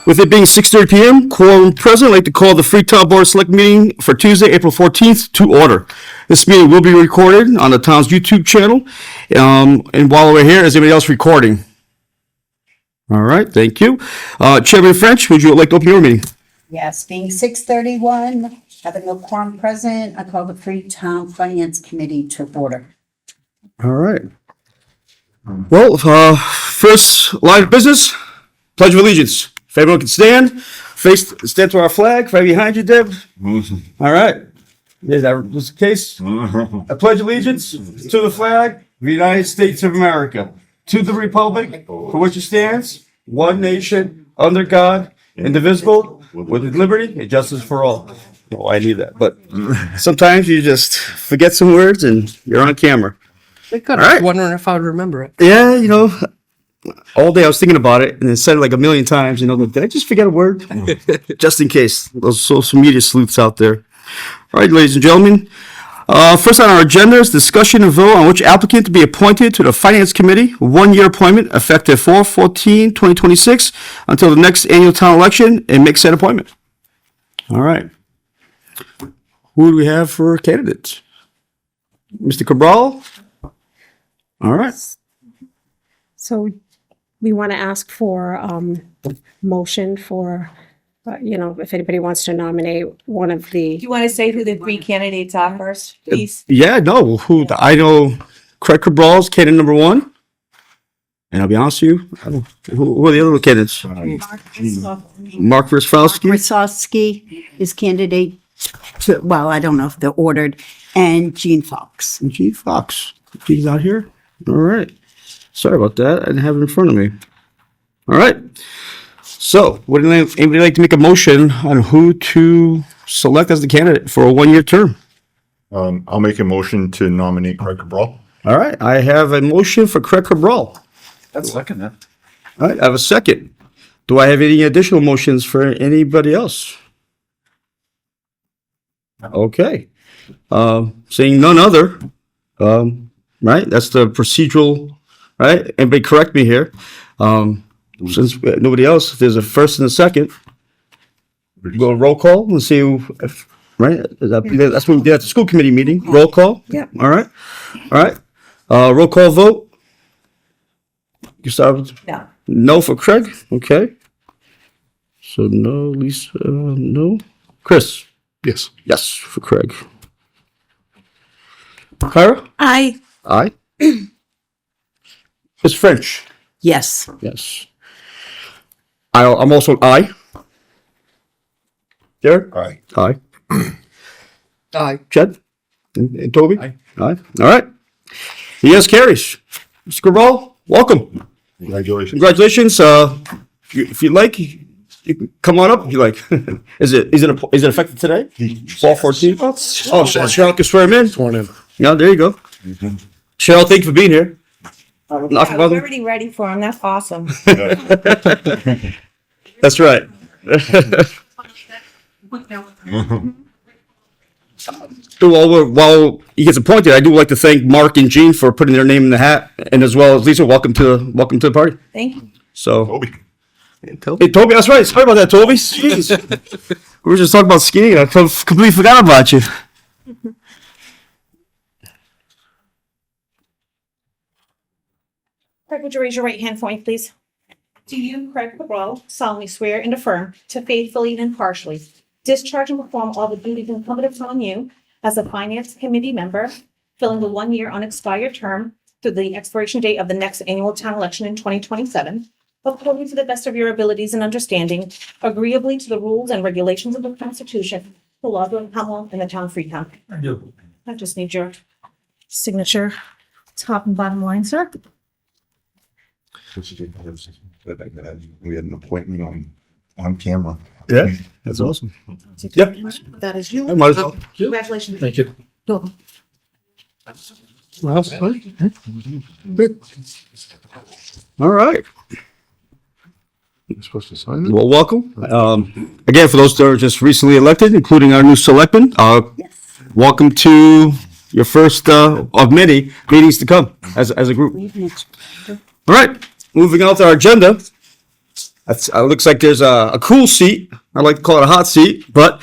With it being 6:30 p.m., quorum present, I'd like to call the Freetown Board of Select meeting for Tuesday, April 14th to order. This meeting will be recorded on the town's YouTube channel. And while we're here, is anybody else recording? All right, thank you. Chairman French, would you like to open your meeting? Yes, being 6:31, having no quorum present, I call the Freetown Finance Committee to order. All right. Well, first line of business, Pledge of Allegiance. If everyone can stand, stand to our flag, right behind you, Deb. All right. Is that was the case? I pledge allegiance to the flag of the United States of America, to the republic for which it stands, one nation, under God, indivisible, with liberty and justice for all. Oh, I need that. But sometimes you just forget some words and you're on camera. I was wondering if I would remember it. Yeah, all day I was thinking about it and then said it like a million times. Did I just forget a word? Just in case. Those social media sleuths out there. All right, ladies and gentlemen. First on our agenda is discussion and vote on which applicant to be appointed to the Finance Committee. 1-year appointment effective 4/14/2026 until the next annual town election and make said appointment. All right. Who do we have for candidates? Mr. Cabral? All right. So we want to ask for motion for, if anybody wants to nominate one of Do the, you want to say who the three candidates are first, please? Yeah, no. I know Craig Cabral's candidate number 1. And I'll be honest with you, who are the other candidates? Mark Rosfowski. Krasowski is candidate to, well, I don't know if they're ordered, and Gene Fox. And Gene Fox. Gene's out here? All right. Sorry about that. I didn't have it in front of me. All right. So, would anybody like to make a motion on who to select as the candidate for a 1-year term? I'll make a motion to nominate Craig Cabral. All right. I have a motion for Craig Cabral. That's second that. All right. I have a second. Do I have any additional motions for anybody else? Okay. Seeing none other, right? That's the procedural, right? Anybody correct me here. Since nobody else, if there's a first and a second, go roll call and see if, right? That's what we did at the school committee meeting. Roll call. Yeah. All right. All right. Roll call vote. You start with No. no for Craig. Okay. So no, Lisa, no. Chris. Yes. Yes, for Craig. Kyra? Aye. Aye. It's French. Yes. Yes. I'm also an aye. Derek? Aye. Aye. Aye. Chad? And Toby? Aye. Aye. All right. Yes, carries. Mr. Cabral, welcome. Congratulations. Congratulations. If you like, you can come on up if you like. Is it effective today? 12/14? Oh, Cheryl can swear him in. Sworn in. Yeah, there you go. Cheryl, thank you for being here. Not for I'm mother. already ready for him. That's awesome. That's right. While he gets appointed, I do like to thank Mark and Jean for putting their name in the hat, and as well as Lisa, welcome to the party. Thank you. So, Toby. hey, Toby, that's right. Sorry about that, Toby. Jeez. We were just talking about skiing. I completely forgot about you. Craig, would you raise your right hand for me, please? Do you, Craig Cabral, solemnly swear and affirm to faithfully and impartially discharge and perform all the duties incumbent upon you as a Finance Committee member, filling the 1-year unexpired term through the expiration date of the next annual town election in 2027, according to the best of your abilities and understanding, agreeably to the rules and regulations of the Constitution, the laws of the Commonwealth, and the town of Freetown? I do. I just need your signature, top and bottom line, sir. We had an appointment on camera. Yeah, that's awesome. Yep. That is you. I might as well. Congratulations. Thank you. Welcome. All right. You're supposed to sign it? Well, welcome. Again, for those that are just recently elected, including our new selectmen, welcome to your first of many meetings to come as a group. All right, moving on to our agenda. That's, looks like there's a cool seat. I like to call it a hot seat. But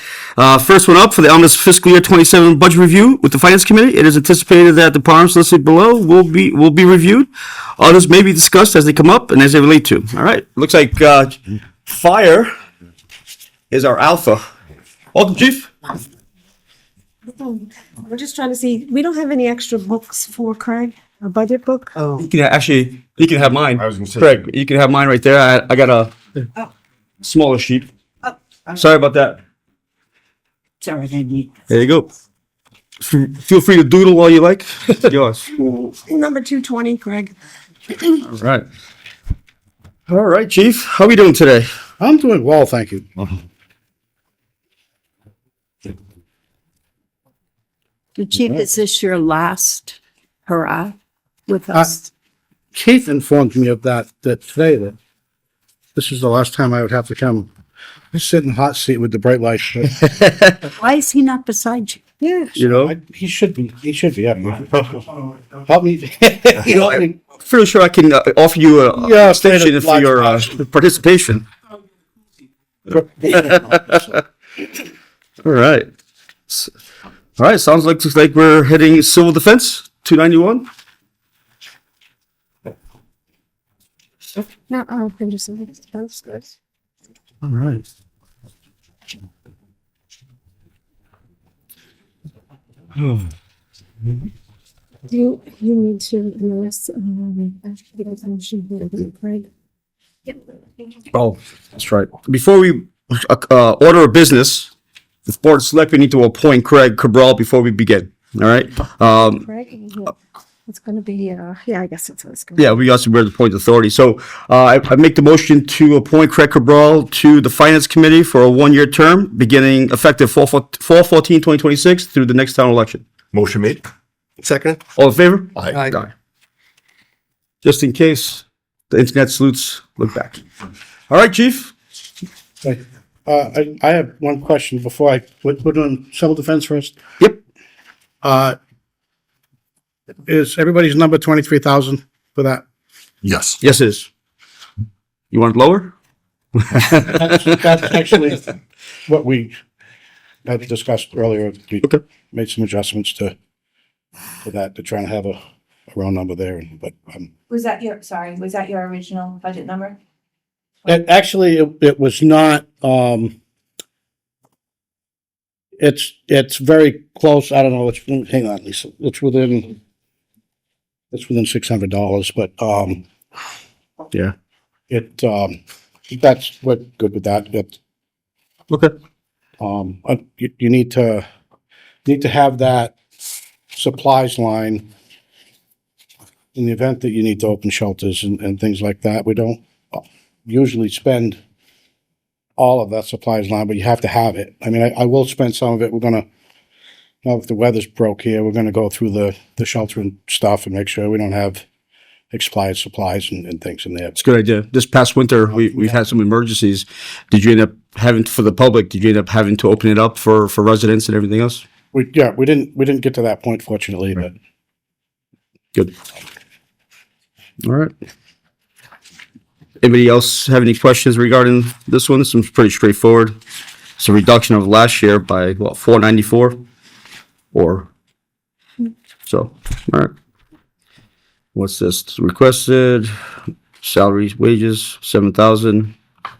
first one up for the Omnibus Fiscal Year 27 budget review with the Finance Committee. It is anticipated that departments listed below will be reviewed. Others may be discussed as they come up and as they relate to. All right. Looks like fire is our alpha. Welcome, Chief. We're just trying to see, we don't have any extra books for Craig, a budget book? Oh, You can have mine. I was gonna say- Craig, you can have mine right there. I got a smaller sheet. Sorry about that. It's all right, I need. There you go. Feel free to doodle while you like. Yours. Number 220, Craig. All right. All right, Chief. How we doing today? I'm doing well, thank you. The Chief, is this your last hurrah with us? Keith informed me of that today, that this is the last time I would have to come sit in the hot seat with the bright lights. Why is he not beside you? Yeah, You know? he should be, yeah. Help me. You know, I mean, Pretty sure I can offer you a Yeah, extension for your participation. All right. All right. Sounds like looks like we're heading civil defense 291. No, oh, I'm just, that's good. All right. You need to notice, Craig. Oh, that's right. Before we order a business, the board of selectmen need to appoint Craig Cabral before we begin. All right. Craig, it's gonna be, yeah, I guess it's gonna. Yeah, we also were the point authority. So I make the motion to appoint Craig Cabral to the Finance Committee for a 1-year term, beginning effective fall 2026 through the next town election. Motion made. second? All in favor? Aye. Aye. Just in case the internet sleuths look back. All right, Chief. I have one question before we're doing civil defense first. Yep. Is everybody's number 23,000 for that? Yes. Yes, it is. You want it lower? That's actually what we had discussed earlier. We Okay. made some adjustments to that, to try and have a round number there, but, Was that your original budget number? it was not, it's very close. I don't know. Hang on, Lisa. It's within $600, but, Yeah. that's, we're good with that. Okay. You need to have that supplies line in the event that you need to open shelters and things like that. We don't usually spend all of that supplies line, but you have to have it. I mean, I will spend some of it. We're gonna, now if the weather's broke here, we're gonna go through the shelter and stuff and make sure we don't have expired supplies and things in there. It's a good idea. This past winter, we've had some emergencies. Did you end up having, for the public, did you end up having to open it up for residents and everything else? We didn't get to that point, fortunately, but Good. All right. Anybody else have any questions regarding this one? This one's pretty straightforward. It's a reduction of last year by, what, 494? Or, so, all right. What's this? Requested salaries, wages, 7,000. All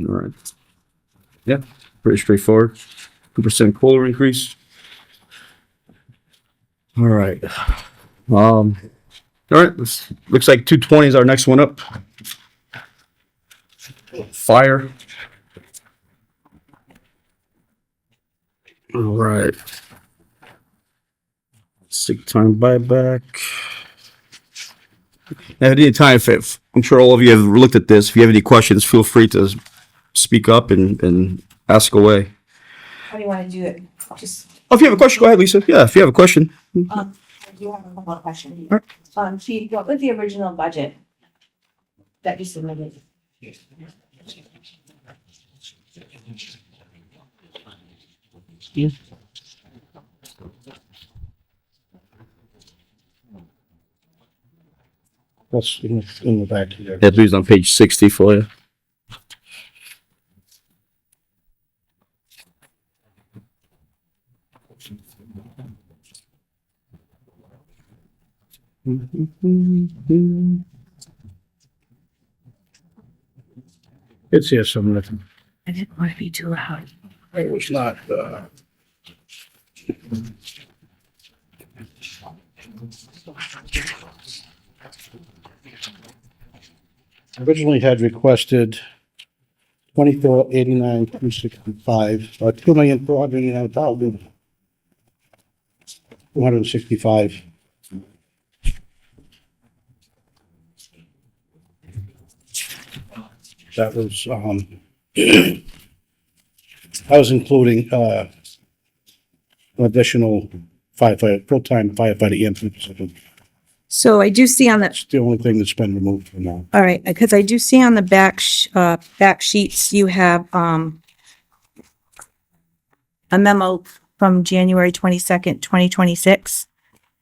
right. Yeah, pretty straightforward. 2% COLA increase. All right. All right, looks like 220 is our next one up. Fire. All right. Sick time buyback. Now, at any time, if I'm sure all of you have looked at this, if you have any questions, feel free to speak up and ask away. How do you want to do it? Just, Oh, if you have a question, go ahead, Lisa. Yeah, if you have a question. I do have a couple of questions. Chief, what was the original budget that you submitted? What's in the back here? That leaves on page 60 for you. It's here somewhere. I didn't want to be too loud. It was not, originally had requested 2489 265, or 2,489,265. That was, I was including, an additional firefighter, full-time firefighter EMT position. So I do see on the, It's the only thing that's been removed from now. all right, because I do see on the back sheets, you have, a memo from January 22nd, 2026.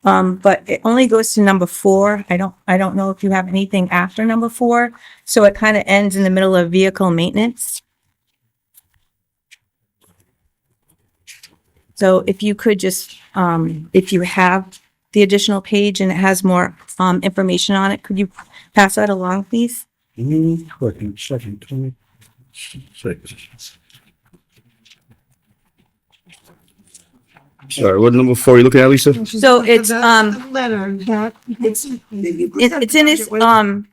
But it only goes to number 4. I don't know if you have anything after number 4. So it kind of ends in the middle of vehicle maintenance. So if you could just, if you have the additional page and it has more, information on it, could you pass that along, please? Working second, 26. Sorry, what number 4 are you looking at, Lisa? So it's, Letter, that, it's in his,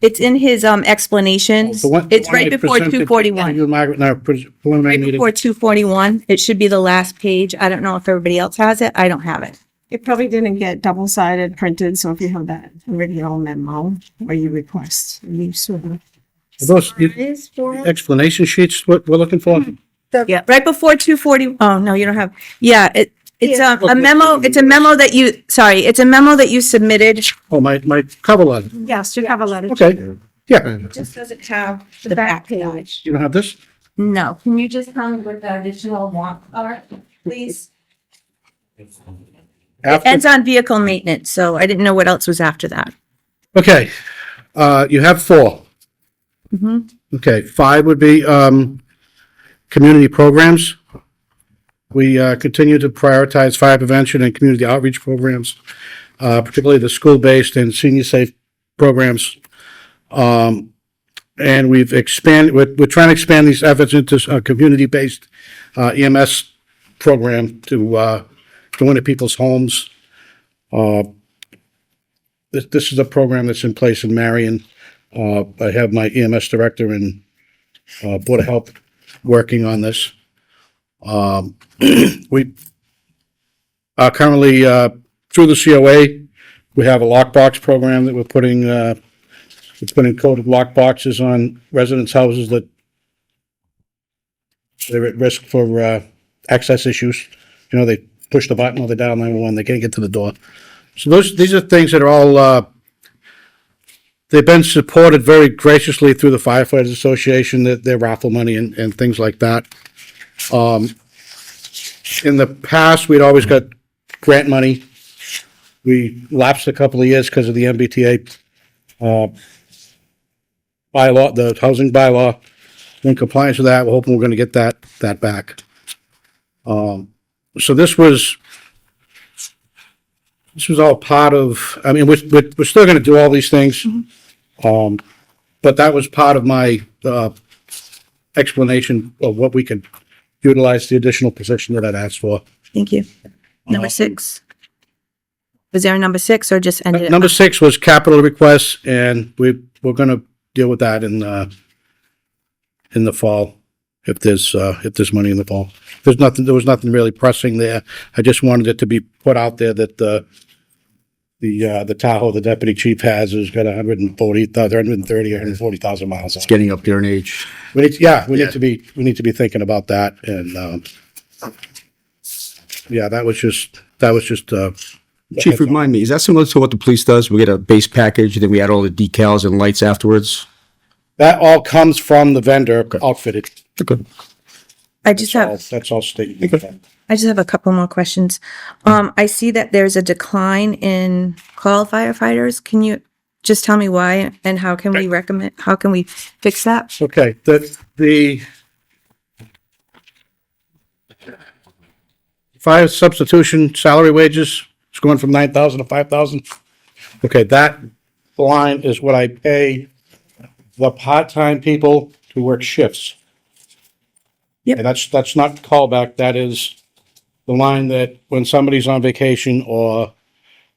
it's in his, explanations. The one- It's the one right I before presented to 241. you and Margaret, in our preliminary Right meeting. before 241. It should be the last page. I don't know if everybody else has it. I don't have it. It probably didn't get double-sided printed, so if you have that original memo where you request, you sort of. Are those explanation sheets what we're looking for? Yeah, right before 240. Oh, no, you don't have. Yeah, it's Yeah. a memo. It's a memo that you, sorry, it's a memo that you submitted. Oh, my cover letter. Yes, you have a letter. Okay, yeah. It just doesn't have The back page. You don't have this? No. Can you just tell me what the additional want are, please? It After, ends on vehicle maintenance, so I didn't know what else was after that. okay, you have 4. Okay, 5 would be, community programs. We, continue to prioritize fire prevention and community outreach programs, particularly the school-based and senior safe programs. And we've expanded, we're trying to expand these efforts into a community-based, EMS program to go into people's homes. This is a program that's in place in Marion. I have my EMS director and Board of Health working on this. We are currently, through the COA, we have a lockbox program that we're putting coded lock boxes on residents' houses that they're at risk for access issues. You know, they push the button or they dial 911, they can't get to the door. So these are things that are all, they've been supported very graciously through the Firefighters Association, their raffle money and things like that. In the past, we'd always got grant money. We lapsed a couple of years because of the MBTA bylaw, the housing bylaw. In compliance with that, we're hoping we're gonna get that back. So this was all part of, I mean, we're still gonna do all these things. But that was part of my, explanation of what we could utilize the additional position that I'd asked for. Thank you. Number 6. Was there a number 6 or just ended? Number 6 was capital requests, and we're gonna deal with that in the fall, if there's money in the fall. There was nothing really pressing there. I just wanted it to be put out there that the Tahoe the deputy chief has got 130, 140,000 miles on it. Getting up there in age. We need to be thinking about that, and that was just Chief, remind me, is that similar to what the police does? We get a base package, then we add all the decals and lights afterwards? that all comes from the vendor outfitted. Okay. That's all state. I just have a couple more questions. I see that there's a decline in call firefighters. Can you just tell me why and how can we recommend, how can we fix that? Okay, the fire substitution salary wages is going from 9,000 to 5,000. Okay, that line is what I pay the part-time people who work shifts. Yep. And that's not callback, that is the line that when somebody's on vacation or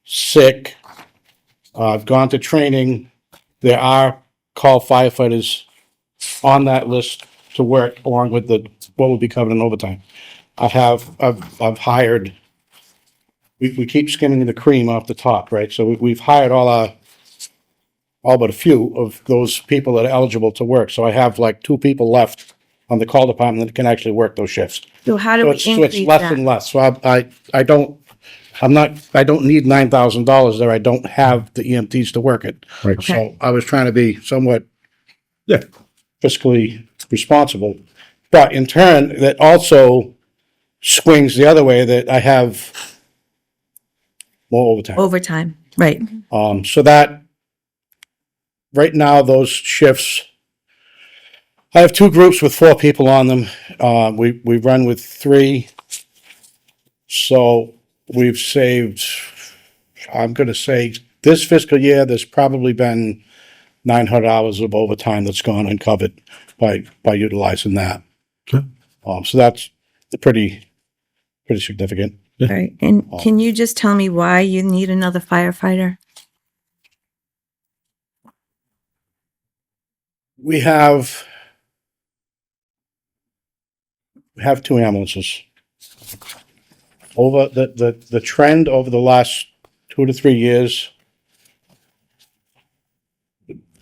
sick, gone to training, there are call firefighters on that list to work along with what will be covered in overtime. I've hired, we keep skimming the cream off the top, right? So we've hired all but a few of those people that are eligible to work. So I have like 2 people left on the call department that can actually work those shifts. So how do So we it's increase less and that? less. So I don't need $9,000 there. I don't have the EMTs to work it. Right. So I was trying to be somewhat Yeah. fiscally responsible. But in turn, that also swings the other way that I have more overtime. Overtime, right. So that, right now, those shifts, I have 2 groups with 4 people on them. We run with 3. So we've saved, I'm gonna say, this fiscal year, there's probably been 900 hours of overtime that's gone uncovered by utilizing that. Okay. So that's pretty significant. Right. And can you just tell me why you need another firefighter? We have 2 ambulances. Over the trend over the last 2 to 3 years,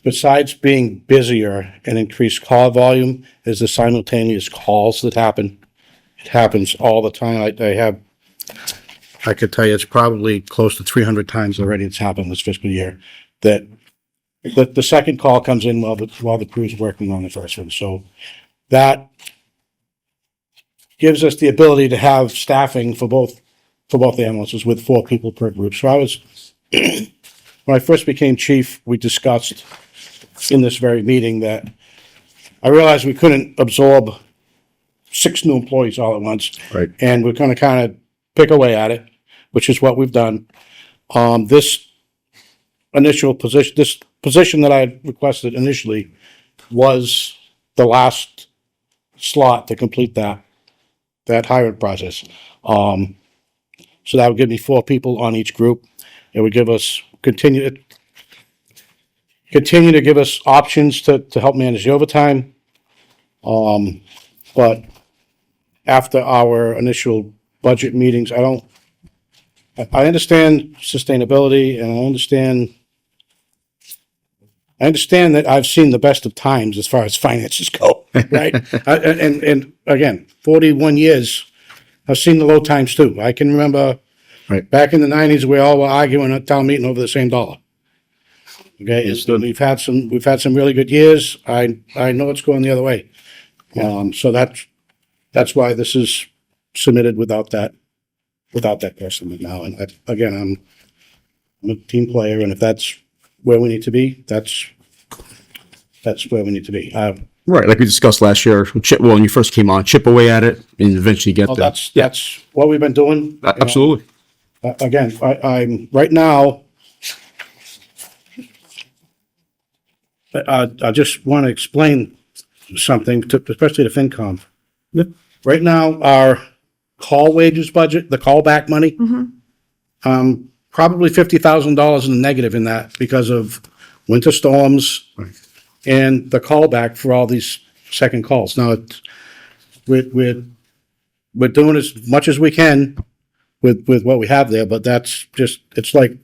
besides being busier and increased call volume, is the simultaneous calls that happen. It happens all the time. I could tell you it's probably close to 300 times already it's happened this fiscal year that the second call comes in while the crew's working on the first one. So that gives us the ability to have staffing for both ambulances with 4 people per group. So when I first became chief, we discussed in this very meeting that I realized we couldn't absorb 6 new employees all at once. Right. And we're gonna kind of pick away at it, which is what we've done. This position that I requested initially was the last slot to complete that hiring process. So that would give me 4 people on each group. It would give us continue to give us options to help manage the overtime. But after our initial budget meetings, I understand sustainability and I understand that I've seen the best of times as far as finances go, right? And again, 41 years, I've seen the low times too. I can remember Right. back in the 90s, we all were arguing at town meeting over the same dollar. Okay, and we've had some really good years. I know it's going the other way. So that's why this is submitted without that person now. And again, I'm a team player, and if that's where we need to be, that's where we need to be. Right, like we discussed last year, when you first came on, chip away at it and eventually get Well, there. that's what we've been doing. Absolutely. Again, I'm right now. I just want to explain something, especially to FinCom. Yep. Right now, our call wages budget, the callback money, probably $50,000 in the negative in that because of winter storms and the callback for all these second calls. Now, we're doing as much as we can with what we have there, but that's just, it's like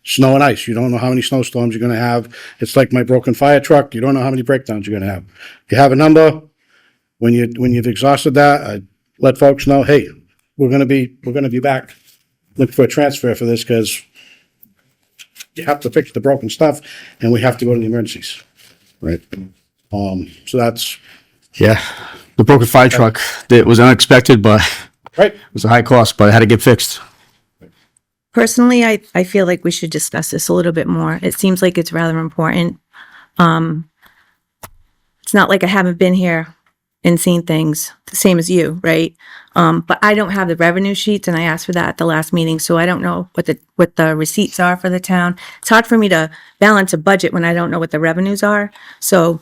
snow and ice. You don't know how many snowstorms you're gonna have. It's like my broken fire truck. You don't know how many breakdowns you're gonna have. You have a number. When you've exhausted that, I let folks know, hey, we're gonna be back looking for a transfer for this because you have to fix the broken stuff and we have to go to the emergencies. Right. So that's Yeah. The broken fire truck, that was unexpected, but right. it was a high cost, but it had to get fixed. Personally, I feel like we should discuss this a little bit more. It seems like it's rather important. It's not like I haven't been here and seen things the same as you, right? But I don't have the revenue sheets, and I asked for that at the last meeting, so I don't know what the receipts are for the town. It's hard for me to balance a budget when I don't know what the revenues are. So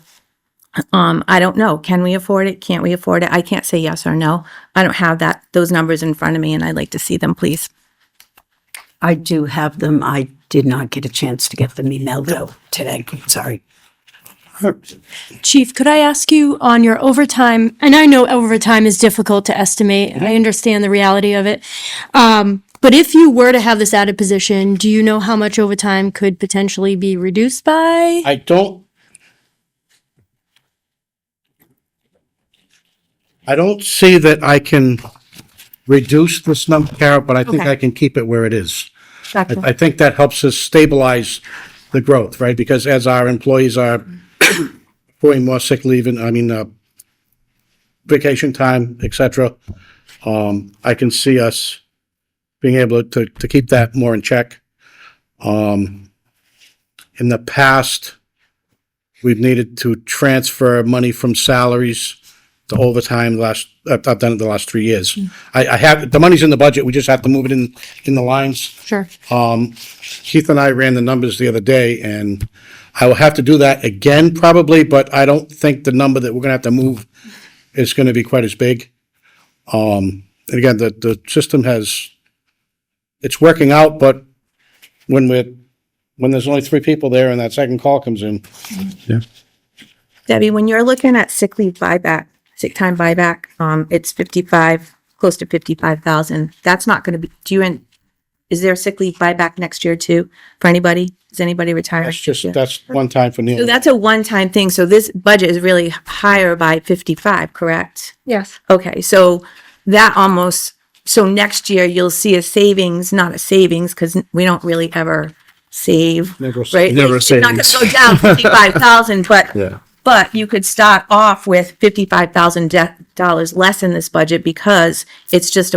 I don't know. Can we afford it? Can't we afford it? I can't say yes or no. I don't have those numbers in front of me, and I'd like to see them, please. I do have them. I did not get a chance to get them emailed out today. Sorry. Chief, could I ask you on your overtime, and I know overtime is difficult to estimate, I understand the reality of it. But if you were to have this added position, do you know how much overtime could potentially be reduced by? I don't see that I can reduce this number, Carol, but I think Okay. I can keep it where it is. Gotcha. I think that helps us stabilize the growth, right? Because as our employees are putting more sick leave and, vacation time, et cetera, I can see us being able to keep that more in check. In the past, we've needed to transfer money from salaries to overtime I've done it the last 3 years. I have, the money's in the budget, we just have to move it in the lines. Sure. Keith and I ran the numbers the other day, and I will have to do that again probably, but I don't think the number that we're gonna have to move is gonna be quite as big. And again, the system it's working out, but when there's only 3 people there and that second call comes in. Debbie, when you're looking at sick leave buyback, sick time buyback, it's close to 55,000. That's not going to be, is there a sick leave buyback next year too for anybody? Is anybody retiring? That's one time for So Neil. that's a one-time thing. So this budget is really higher by 55, correct? Yes. Okay, so so next year you'll see a savings, not a savings, because we don't really ever save, right? Never It's not gonna savings. go down 55,000, Yeah. but you could start off with $55,000 less in this budget because it's just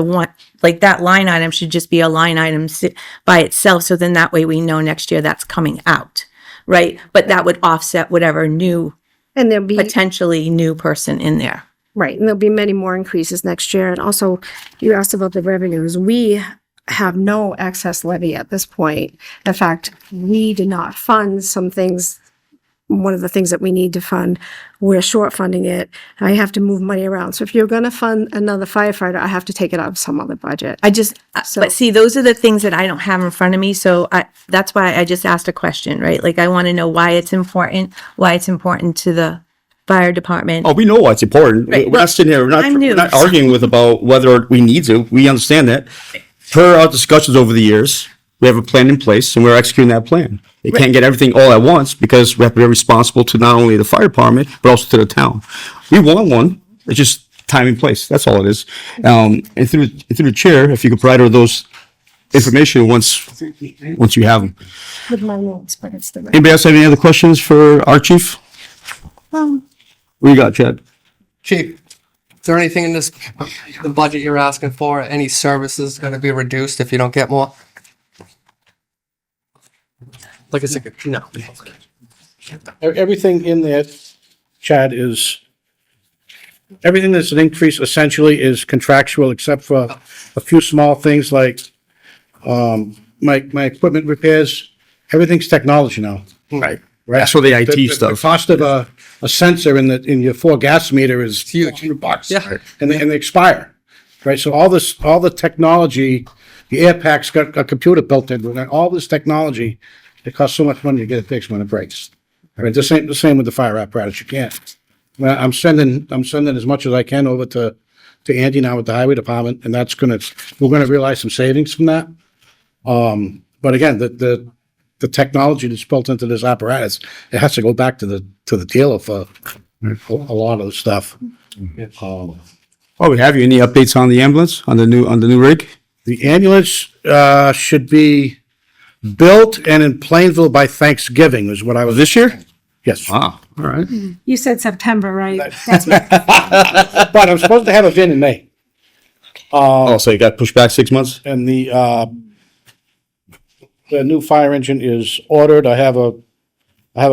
like that line item should just be a line item by itself. So then that way we know next year that's coming out, right? But that would offset whatever And there'll be, potentially new person in there. right, and there'll be many more increases next year. And also, you asked about the revenues. We have no excess levy at this point. In fact, we did not fund some things. One of the things that we need to fund, we're short funding it. I have to move money around. So if you're going to fund another firefighter, I have to take it out of some other budget. But see, those are the things that I don't have in front of me. So that's why I just asked a question, right? Like I want to know why it's important to the fire department. Oh, we know why it's important. Right, We're well, not sitting here, I'm new, we're not so- arguing about whether we need to. We understand that. Per our discussions over the years, we have a plan in place and we're executing that plan. They can't get everything all at once because we have to be responsible to not only the fire department, but also to the town. We want one, it's just time and place. That's all it is. And through the chair, if you could provide her those information once you have them. With my notes, but it's the right. Anybody else have any other questions for our chief? What you got, Chad? Chief, is there anything in the budget you're asking for? Any services going to be reduced if you don't get more? Like I said, no. Everything in there, Chad, everything that's an increase essentially is contractual, except for a few small things like, my equipment repairs, everything's technology now. Right. That's for the IT The stuff. cost of a sensor in your 4 gas meter is huge. $100. Yeah. And they expire, right? So all the technology, the air pack's got a computer built into it, and all this technology, it costs so much money to get it fixed when it breaks. Right, the same with the fire apparatus, you can't. Well, I'm sending as much as I can over to Andy now with the highway department, and we're gonna realize some savings from that. But again, the technology that's built into this apparatus, it has to go back to the dealer for a lot of the stuff. Oh, we have you. Any updates on the ambulance, on the new rig? The ambulance, should be built and in Plainville by Thanksgiving is what I was. This year? Yes. Wow. All right. You said September, right? But I'm supposed to have a VIN in May. Oh, so you got pushed back 6 months? And the the new fire engine is ordered. I have a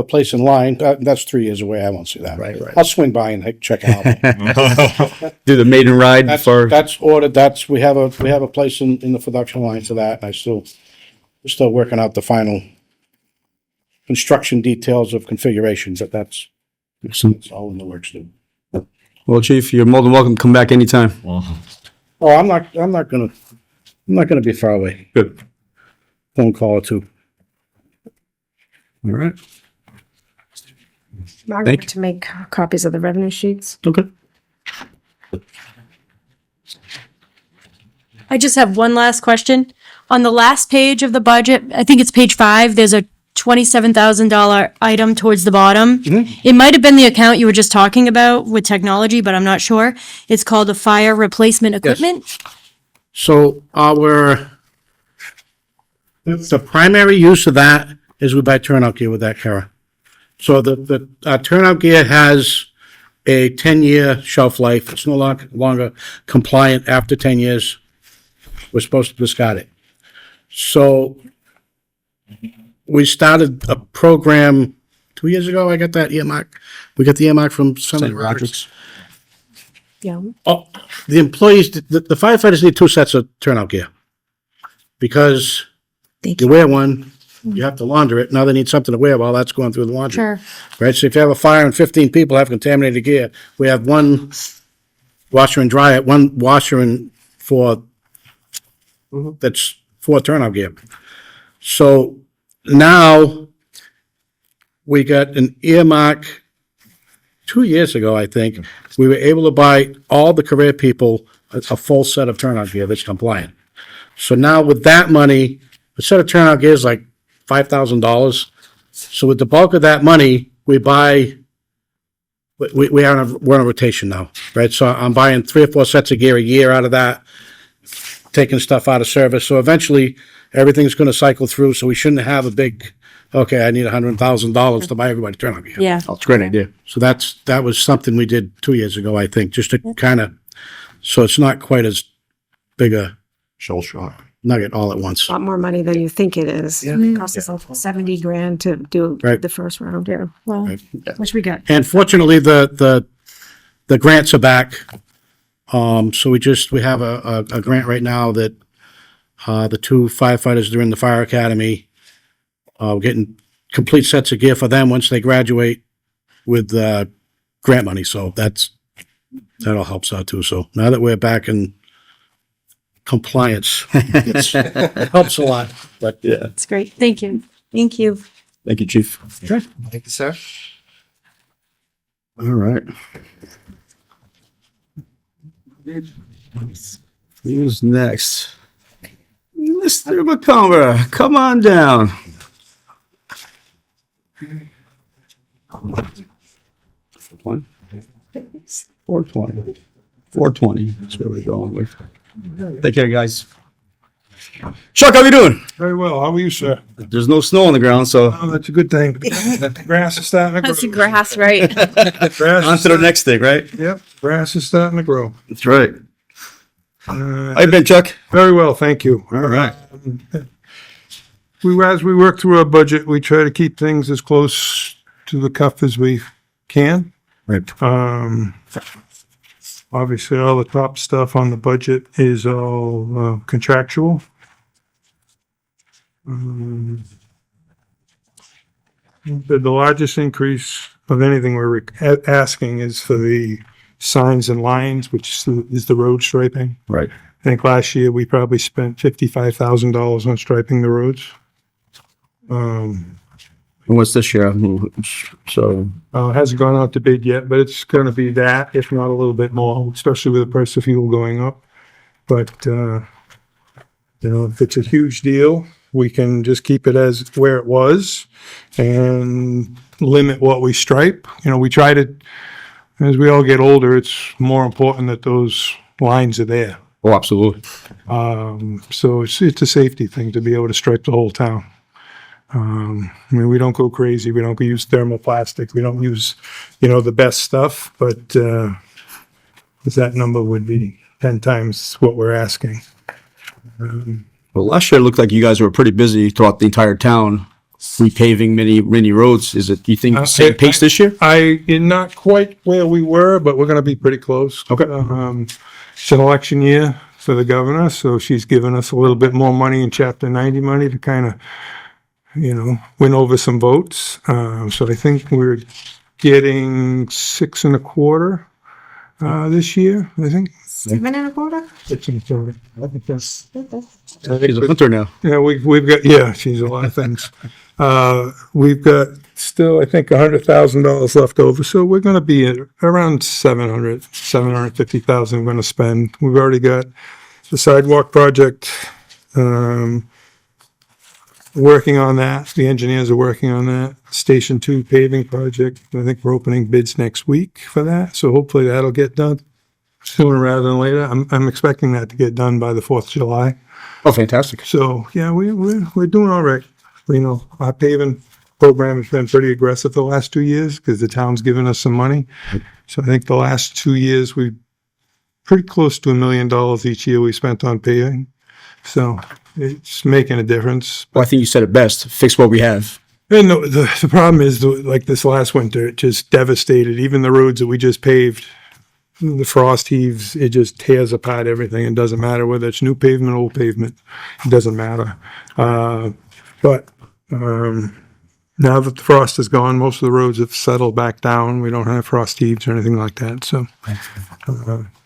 place in line. That's 3 years away. I won't see that. Right. I'll swing by and check it out. Do the maiden ride for. That's ordered. We have a place in the production line for that. And we're still working out the final construction details of configuration, but that's all in the works too. Well, Chief, you're more than welcome to come back anytime. Oh, I'm not gonna be far away. Good. Phone call or two. All right. Margaret Thank you. to make copies of the revenue sheets. Okay. I just have one last question. On the last page of the budget, I think it's page 5, there's a $27,000 item towards the bottom. It might have been the account you were just talking about with technology, but I'm not sure. It's called the fire replacement equipment. So the primary use of that is we buy turnout gear with that, Kara. So the turnout gear has a 10-year shelf life. It's no longer compliant after 10 years. We're supposed to discard it. So we started a program 2 years ago. I got that earmark. We got the earmark from Senator Rogers. Yeah. Oh, the employees, the firefighters need 2 sets of turnout gear. Because you wear one, you have to launder it. Now they need something to wear while that's going through the laundry. Sure. Right? So if you have a fire and 15 people have contaminated gear, we have one washer and dryer, one washer and that's 4 turnout gear. So now we got an earmark 2 years ago, I think. We were able to buy all the career people a full set of turnout gear that's compliant. So now with that money, a set of turnout gear is like $5,000. So with the bulk of that money, we're on a rotation now, right? So I'm buying 3 or 4 sets of gear a year out of that, taking stuff out of service. So eventually, everything's going to cycle through. So we shouldn't have a big, okay, I need $100,000 to buy everybody turnout gear. Yeah. That's a great idea. So that was something we did 2 years ago, I think, just to kind of, so it's not quite as big a Shell shock. nugget all at once. A lot more money than you think it is. It costs us like 70 grand to do Right. the first round, yeah. Well, Right. which we got. And fortunately, the grants are back. So we have a grant right now that the 2 firefighters that are in the fire academy, we're getting complete sets of gear for them once they graduate with grant money. So that all helps out too. So now that we're back in compliance, it helps a lot. But Yeah. It's great. Thank you. Thank you. Thank you, Chief. Thank you, sir. All right. Who's next? Mr. McCumber, come on down. One. 420. 420. That's where we're going with. Take care, guys. Chuck, how you doing? Very well. How are you, sir? There's no snow on the ground, so Oh, that's a good thing. The grass is starting to grow. That's the grass, right? Grass on is to the next thing, right? Yep, grass is starting to grow. That's right. Uh, How you been, Chuck? Very well, thank you. All right. As we work through our budget, we try to keep things as close to the cuff as we can. Right. Obviously, all the top stuff on the budget is all contractual. The largest increase of anything we're asking is for the signs and lines, which is the road striping. Right. I think last year we probably spent $55,000 on striping the roads. And what's this year? So, It hasn't gone out to bid yet, but it's going to be that, if not a little bit more, especially with the price of fuel going up. But, if it's a huge deal, we can just keep it as where it was and limit what we stripe. We try to, as we all get older, it's more important that those lines are there. oh, absolutely. So it's a safety thing to be able to stripe the whole town. We don't go crazy. We don't use thermoplastic. We don't use, the best stuff, but, that number would be 10 times what we're asking. Well, last year it looked like you guys were pretty busy throughout the entire town, repaving many roads. Is it, you think, same pace this year? Not quite where we were, but we're gonna be pretty close. Okay. It's an election year for the governor, so she's given us a little bit more money in Chapter 90 money to kind of, win over some votes. So I think we're getting 6.25 this year, I think. 7.25? 6.25. I think that's. She's a hunter now. Yeah, we've got, yeah, she's a lot of things. We've got still, I think, $100,000 left over, so we're gonna be at around 750,000 we're gonna spend. We've already got the sidewalk project, working on that. The engineers are working on that. Station 2 paving project, I think we're opening bids next week for that, so hopefully that'll get done sooner rather than later. I'm expecting that to get done by the 4th of July. Oh, fantastic. So, yeah, we're doing all right. Our paving program has been pretty aggressive the last 2 years because the town's given us some money. So I think the last 2 years, we pretty close to $1 million each year we spent on paving. So it's making a difference. Well, I think you said it best. Fix what we have. And the problem is, like this last winter, it just devastated even the roads that we just paved. The frost heaves, it just tears apart everything. It doesn't matter whether it's new pavement, old pavement. It doesn't matter. But now that the frost is gone, most of the roads have settled back down. We don't have frost heaves or anything like that. So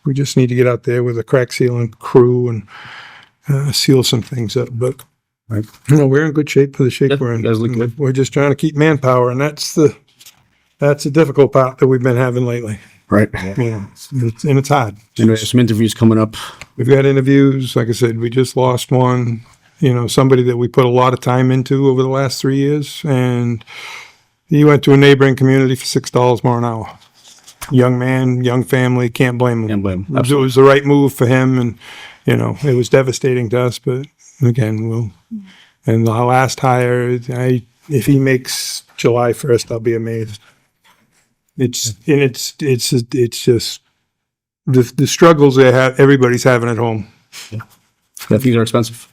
we just need to get out there with a crack sealing crew and seal some things up. But we're in good shape for the shape we're in. You guys look good. We're just trying to keep manpower, and that's the difficult part that we've been having lately. Right. It's hard. And there's some interviews coming up. We've got interviews. Like I said, we just lost one, somebody that we put a lot of time into over the last 3 years. And he went to a neighboring community for $6 more an hour. Young man, young family, can't blame him. Can't blame him. It was the right move for him. And, it was devastating to us. But again, and our last hire, if he makes July 1st, I'll be amazed. It's just the struggles they have, everybody's having at home. Yeah, things are expensive.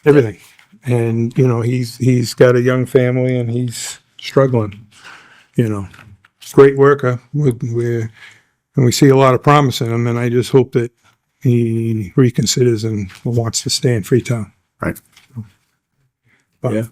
Everything. And, he's got a young family and he's struggling, Great worker. And we see a lot of promise in him, and I just hope that he reconsiders and wants to stay in Freetown. Right. But, Yeah.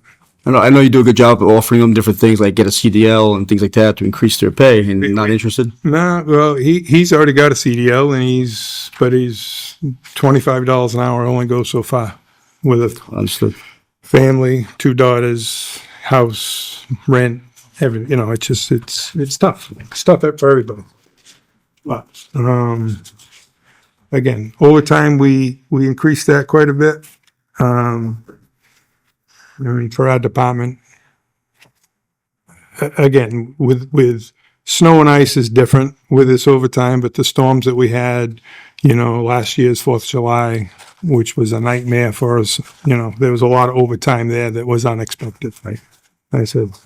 I know you do a good job of offering them different things like get a CDL and things like that to increase their pay, and not interested? Nah, well, he's already got a CDL and he's $25 an hour only goes so far with a Understood. family, 2 daughters, house, rent, everything. It's tough. It's tough for everybody. But, again, over time, we increased that quite a bit. For our department, again, with snow and ice is different with this overtime, but the storms that we had, last year's 4th of July, which was a nightmare for us, there was a lot of overtime there that was unexpected. Right? I said,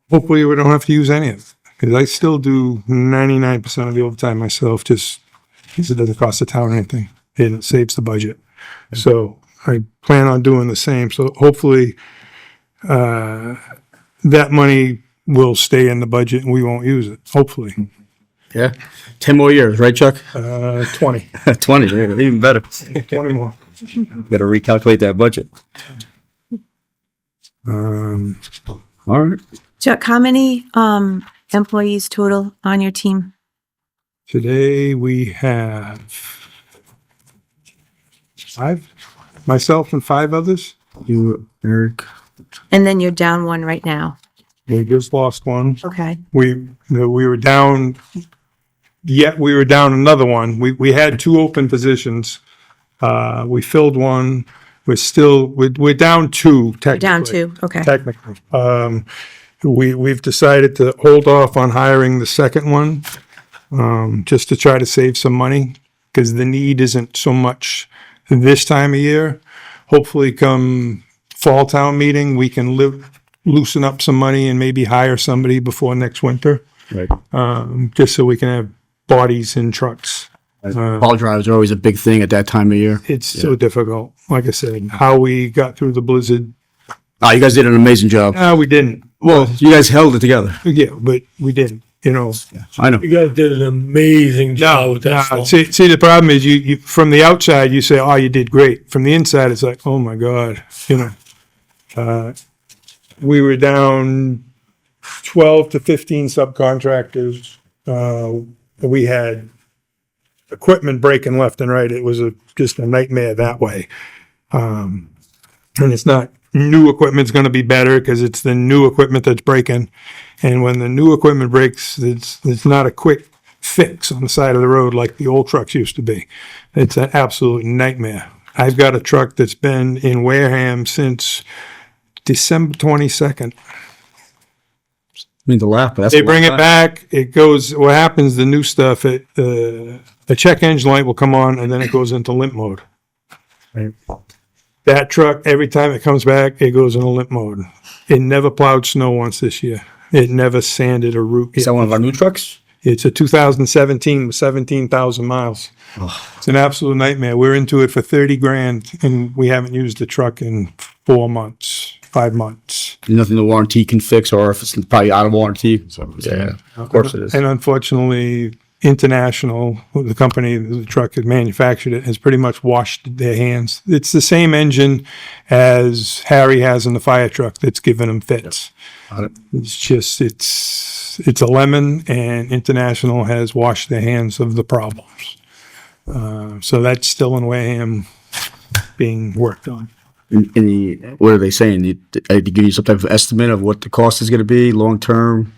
hopefully we don't have to use any of it, because I still do 99% of the overtime myself, just because it doesn't cost the town anything, and it saves the budget. So I plan on doing the same. So hopefully that money will stay in the budget and we won't use it. Hopefully. Yeah. 10 more years, right, Chuck? 20. 20, even better. 20 more. Got to recalculate that budget. All right. Chuck, how many employees total on your team? Today we have 5, myself and 5 others. You, Eric. And then you're down one right now. We just lost one. Okay. We were down. Yet we were down another one. We had 2 open positions. We filled one. We're down 2 technically. Down 2. Okay. Technically. We've decided to hold off on hiring the second one, just to try to save some money, because the need isn't so much this time of year. Hopefully come fall town meeting, we can loosen up some money and maybe hire somebody before next winter. Right. Just so we can have bodies in trucks. Fall drives are always a big thing at that time of year. It's so difficult. Like I said, how we got through the blizzard. Ah, you guys did an amazing job. No, we didn't. Well, you guys held it together. Yeah, but we didn't, you know. I know. You guys did an amazing job with that Nah, stuff. see, the problem is you, from the outside, you say, oh, you did great. From the inside, it's like, oh my God, you know. We were down 12 to 15 subcontractors. We had equipment breaking left and right. It was just a nightmare that way. And it's not new equipment's going to be better because it's the new equipment that's breaking. And when the new equipment breaks, it's not a quick fix on the side of the road like the old trucks used to be. It's an absolute nightmare. I've got a truck that's been in Wareham since December 22nd. I mean, to laugh, but that's They a long bring it time. back. It goes. What happens? The new stuff. The check engine light will come on, and then it goes into limp mode. Right. That truck, every time it comes back, it goes into limp mode. It never plowed snow once this year. It never sanded a root. Is that one of our new trucks? It's a 2017 with 17,000 miles. It's an absolute nightmare. We're into it for 30 grand, and we haven't used the truck in 4 months, 5 months. Nothing the warranty can fix, or if it's probably out of warranty. Yeah, of course it is. And unfortunately, International, the company the truck had manufactured it, has pretty much washed their hands. It's the same engine as Harry has in the fire truck that's giving him fits. Got it. It's just, it's a lemon, and International has washed their hands of the problems. So that's still in Wareham being worked on. What are they saying? They give you some type of estimate of what the cost is going to be long term?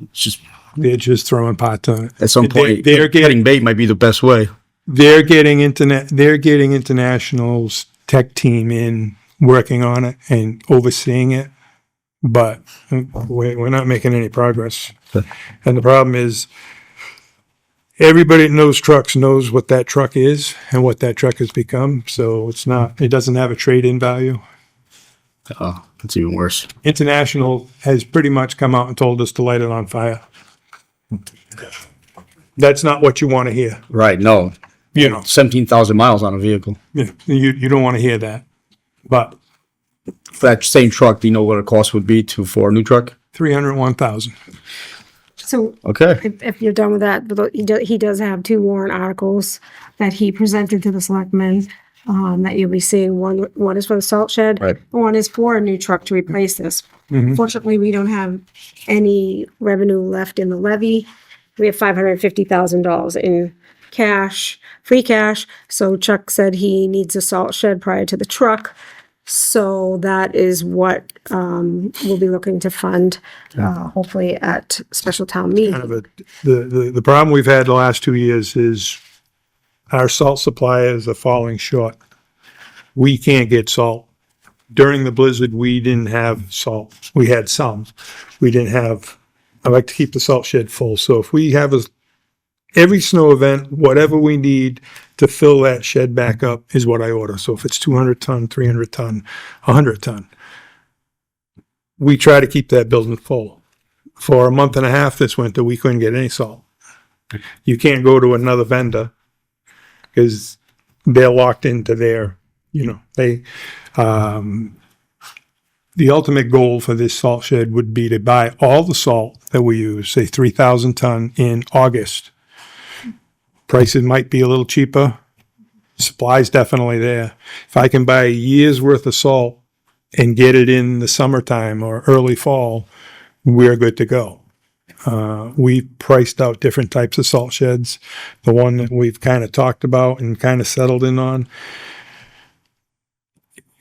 It's just They're just throwing pots on it. at some point, They're getting bait might be the best way. They're getting International's tech team in working on it and overseeing it, but we're not making any progress. And the problem is, everybody that knows trucks knows what that truck is and what that truck has become. So it doesn't have a trade-in value. Oh, that's even worse. International has pretty much come out and told us to light it on fire. That's not what you want to hear. Right? No, You know, 17,000 miles on a vehicle you don't want to hear that. But for that same truck. Do you know what a cost would be for a new truck? 301,000. So Okay. if you're done with that, he does have 2 warrant articles that he presented to the selectmen, that you'll be seeing. One is for the salt shed. Right. One is for a new truck to replace this. Fortunately, we don't have any revenue left in the levy. We have $550,000 in cash, free cash. So Chuck said he needs a salt shed prior to the truck. So that is what we'll be looking to fund, hopefully at special town meeting. Kind of the problem we've had the last 2 years is our salt suppliers are falling short. We can't get salt. During the blizzard, we didn't have salt. We had some. We didn't have, I like to keep the salt shed full. So if we have every snow event, whatever we need to fill that shed back up is what I order. So if it's 200 ton, 300 ton, 100 ton, we try to keep that building full. For a month and a half this winter, we couldn't get any salt. You can't go to another vendor because they're locked into their, the ultimate goal for this salt shed would be to buy all the salt that we use, say 3,000 ton in August. Prices might be a little cheaper. Supply's definitely there. If I can buy a year's worth of salt and get it in the summertime or early fall, we're good to go. We priced out different types of salt sheds. The one that we've kind of talked about and kind of settled in on,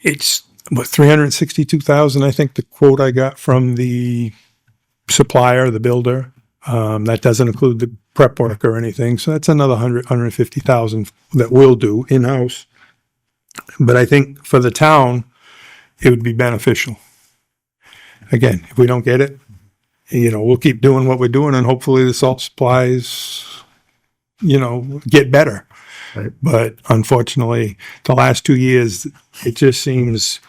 it's what, 362,000, I think the quote I got from the supplier, the builder. That doesn't include the prep work or anything. So that's another 150,000 that we'll do in-house. But I think for the town, it would be beneficial. Again, if we don't get it, we'll keep doing what we're doing and hopefully the salt supplies, get better. Right. But unfortunately, the last 2 years, it just seems,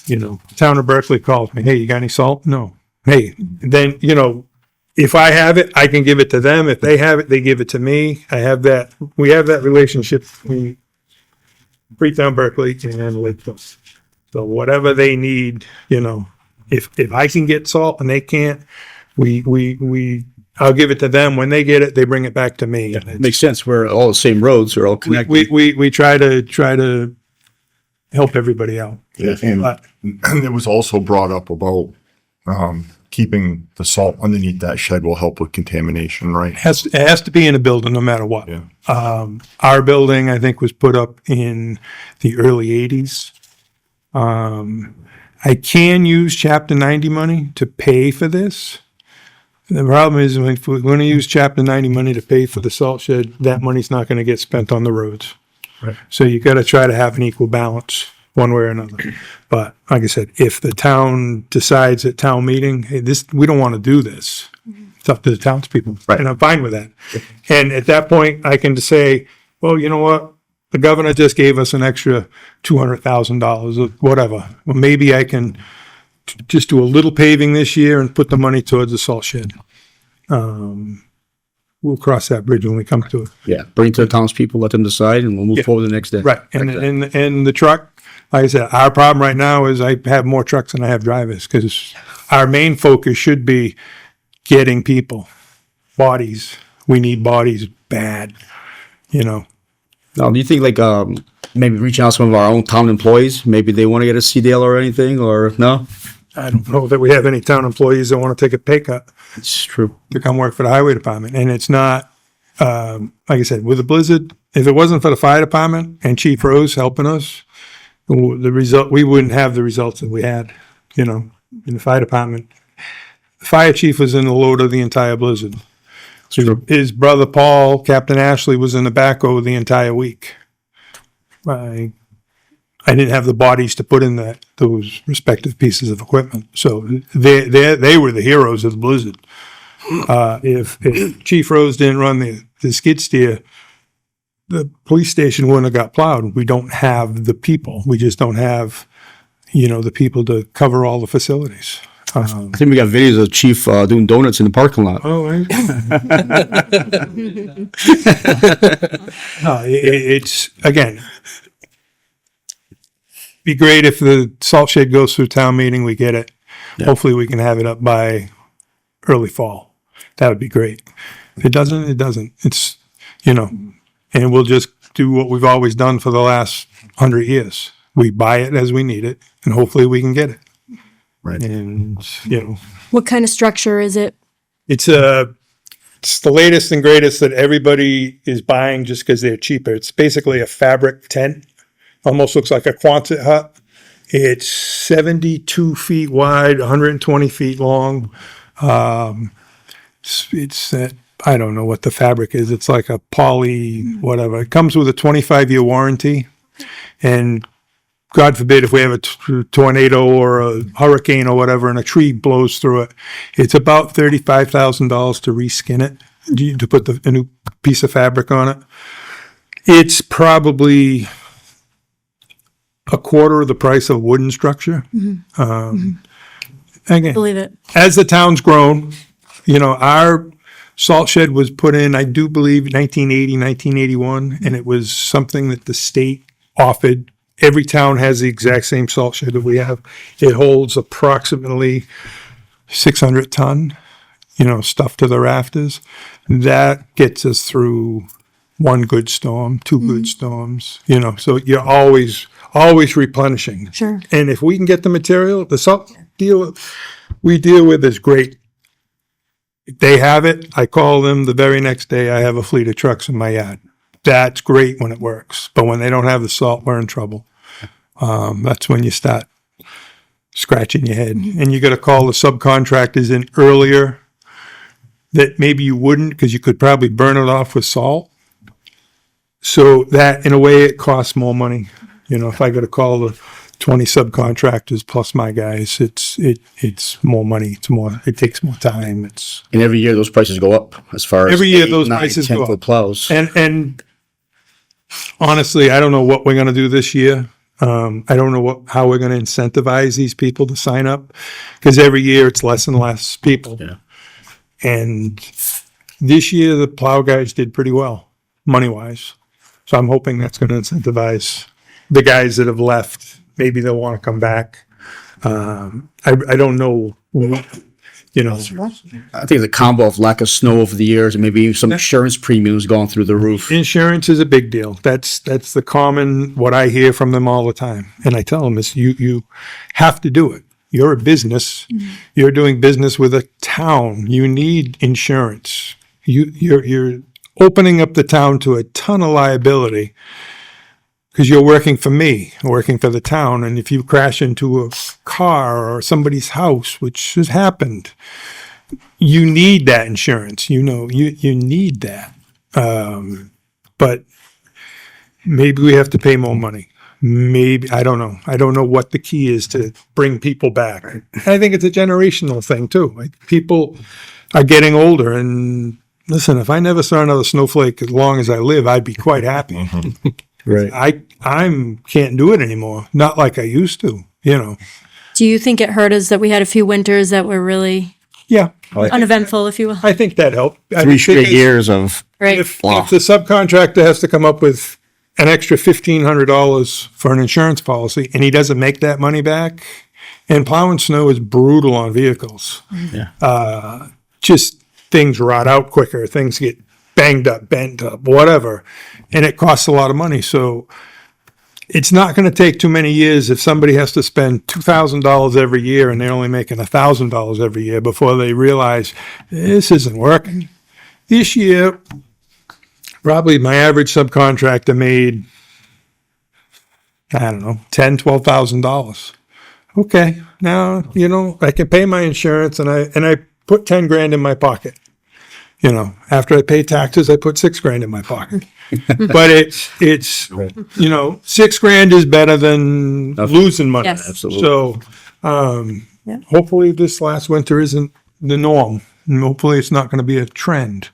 the town of Berkeley calls me, hey, you got any salt? No. Hey, then, if I have it, I can give it to them. If they have it, they give it to me. We have that relationship between Freetown, Berkeley and Lakeville. So whatever they need, if I can get salt and they can't, I'll give it to them. When they get it, they bring it back to me. It makes sense. We're all the same roads. We're all connected. We try to help everybody out. Yeah, and it was also brought up about keeping the salt underneath that shed will help with contamination, right? It has to be in a building no matter what. Yeah. Our building, I think, was put up in the early 80s. I can use Chapter 90 money to pay for this. The problem is, if we're going to use Chapter 90 money to pay for the salt shed, that money's not going to get spent on the roads. Right. So you got to try to have an equal balance one way or another. But like I said, if the town decides at town meeting, hey, we don't want to do this, it's up to the townspeople. Right. And I'm fine with that. And at that point, I can just say, well, you know what? The governor just gave us an extra $200,000 or whatever. Well, maybe I can just do a little paving this year and put the money towards the salt shed. We'll cross that bridge when we come to it. Yeah, bring it to the townspeople, let them decide, and we'll move forward the next day. Right. And the truck, like I said, our problem right now is I have more trucks than I have drivers, because our main focus should be getting people, bodies. We need bodies bad, Now, do you think maybe reach out to some of our own town employees? Maybe they want to get a CDL or anything, or no? I don't know that we have any town employees that want to take a pay cut It's true. to come work for the highway department. And it's not, like I said, with the blizzard, if it wasn't for the fire department and Chief Rose helping us, we wouldn't have the results that we had, in the fire department. The fire chief was in the loader the entire blizzard. His brother Paul, Captain Ashley, was in the backhoe the entire week. I didn't have the bodies to put in those respective pieces of equipment. So they were the heroes of the blizzard. If Chief Rose didn't run the skid steer, the police station wouldn't have got plowed. We don't have the people. We just don't have, the people to cover all the facilities. I think we got videos of Chief doing donuts in the parking lot. Oh, no, it's, again, be great if the salt shed goes through town meeting, we get it. Yeah. Hopefully we can have it up by early fall. That would be great. If it doesn't, it doesn't. It's, and we'll just do what we've always done for the last 100 years. We buy it as we need it, and hopefully we can get it. Right. And, What kind of structure is it? it's the latest and greatest that everybody is buying just because they're cheaper. It's basically a fabric tent. Almost looks like a Quonset hut. It's 72 feet wide, 120 feet long. It's that, I don't know what the fabric is. It's like a poly, whatever. It comes with a 25-year warranty. And God forbid if we have a tornado or a hurricane or whatever and a tree blows through it, it's about $35,000 to reskin it, to put a new piece of fabric on it. It's probably a quarter of the price of a wooden structure. Again, Believe it. as the town's grown, our salt shed was put in, I do believe, 1980, 1981, and it was something that the state offered. Every town has the exact same salt shed that we have. It holds approximately 600 ton, stuff to the rafters. That gets us through one good storm, two good storms, so you're always replenishing. Sure. And if we can get the material, the salt we deal with is great. If they have it, I call them the very next day. I have a fleet of trucks in my yard. That's great when it works. But when they don't have the salt, we're in trouble. That's when you start scratching your head. And you got to call the subcontractors in earlier that maybe you wouldn't, because you could probably burn it off with salt. So that, in a way, it costs more money. If I got to call the 20 subcontractors plus my guys, it's more money. It takes more time. And every year those prices go up as far as Every year 8, those 9, prices 10 go foot up. plows. And honestly, I don't know what we're going to do this year. I don't know how we're going to incentivize these people to sign up, because every year it's less and less people. Yeah. And this year, the plow guys did pretty well, money-wise. So I'm hoping that's going to incentivize the guys that have left. Maybe they'll want to come back. I don't know, you know. I think it's a combo of lack of snow over the years and maybe some insurance premiums going through the roof. Insurance is a big deal. That's the common, what I hear from them all the time. And I tell them is you have to do it. You're a business. You're doing business with a town. You need insurance. You're opening up the town to a ton of liability because you're working for me, working for the town. And if you crash into a car or somebody's house, which has happened, you need that insurance. You know, you need that. But maybe we have to pay more money. Maybe, I don't know. I don't know what the key is to bring people back. I think it's a generational thing too. Like people are getting older and listen, if I never saw another snowflake as long as I live, I'd be quite happy. Right. I can't do it anymore. Not like I used to, you know. Do you think it hurt us that we had a few winters that were really Yeah. uneventful, if you will? I think that helped. I 3 think straight it's- years of Right. If the subcontractor has to come up with an extra $1,500 for an insurance policy and he doesn't make that money back, and plowing snow is brutal on vehicles. Yeah. Just things rot out quicker, things get banged up, bent up, whatever, and it costs a lot of money. So it's not going to take too many years if somebody has to spend $2,000 every year and they're only making $1,000 every year before they realize this isn't working. This year, probably my average subcontractor made, I don't know, $10,000, $12,000. Okay, now, you know, I can pay my insurance and I put 10 grand in my pocket. You know, after I pay taxes, I put 6 grand in my pocket. But it's you know, 6 grand is better than losing money. Yes. Absolutely. So, hopefully this last winter isn't the norm. And hopefully it's not going to be a trend.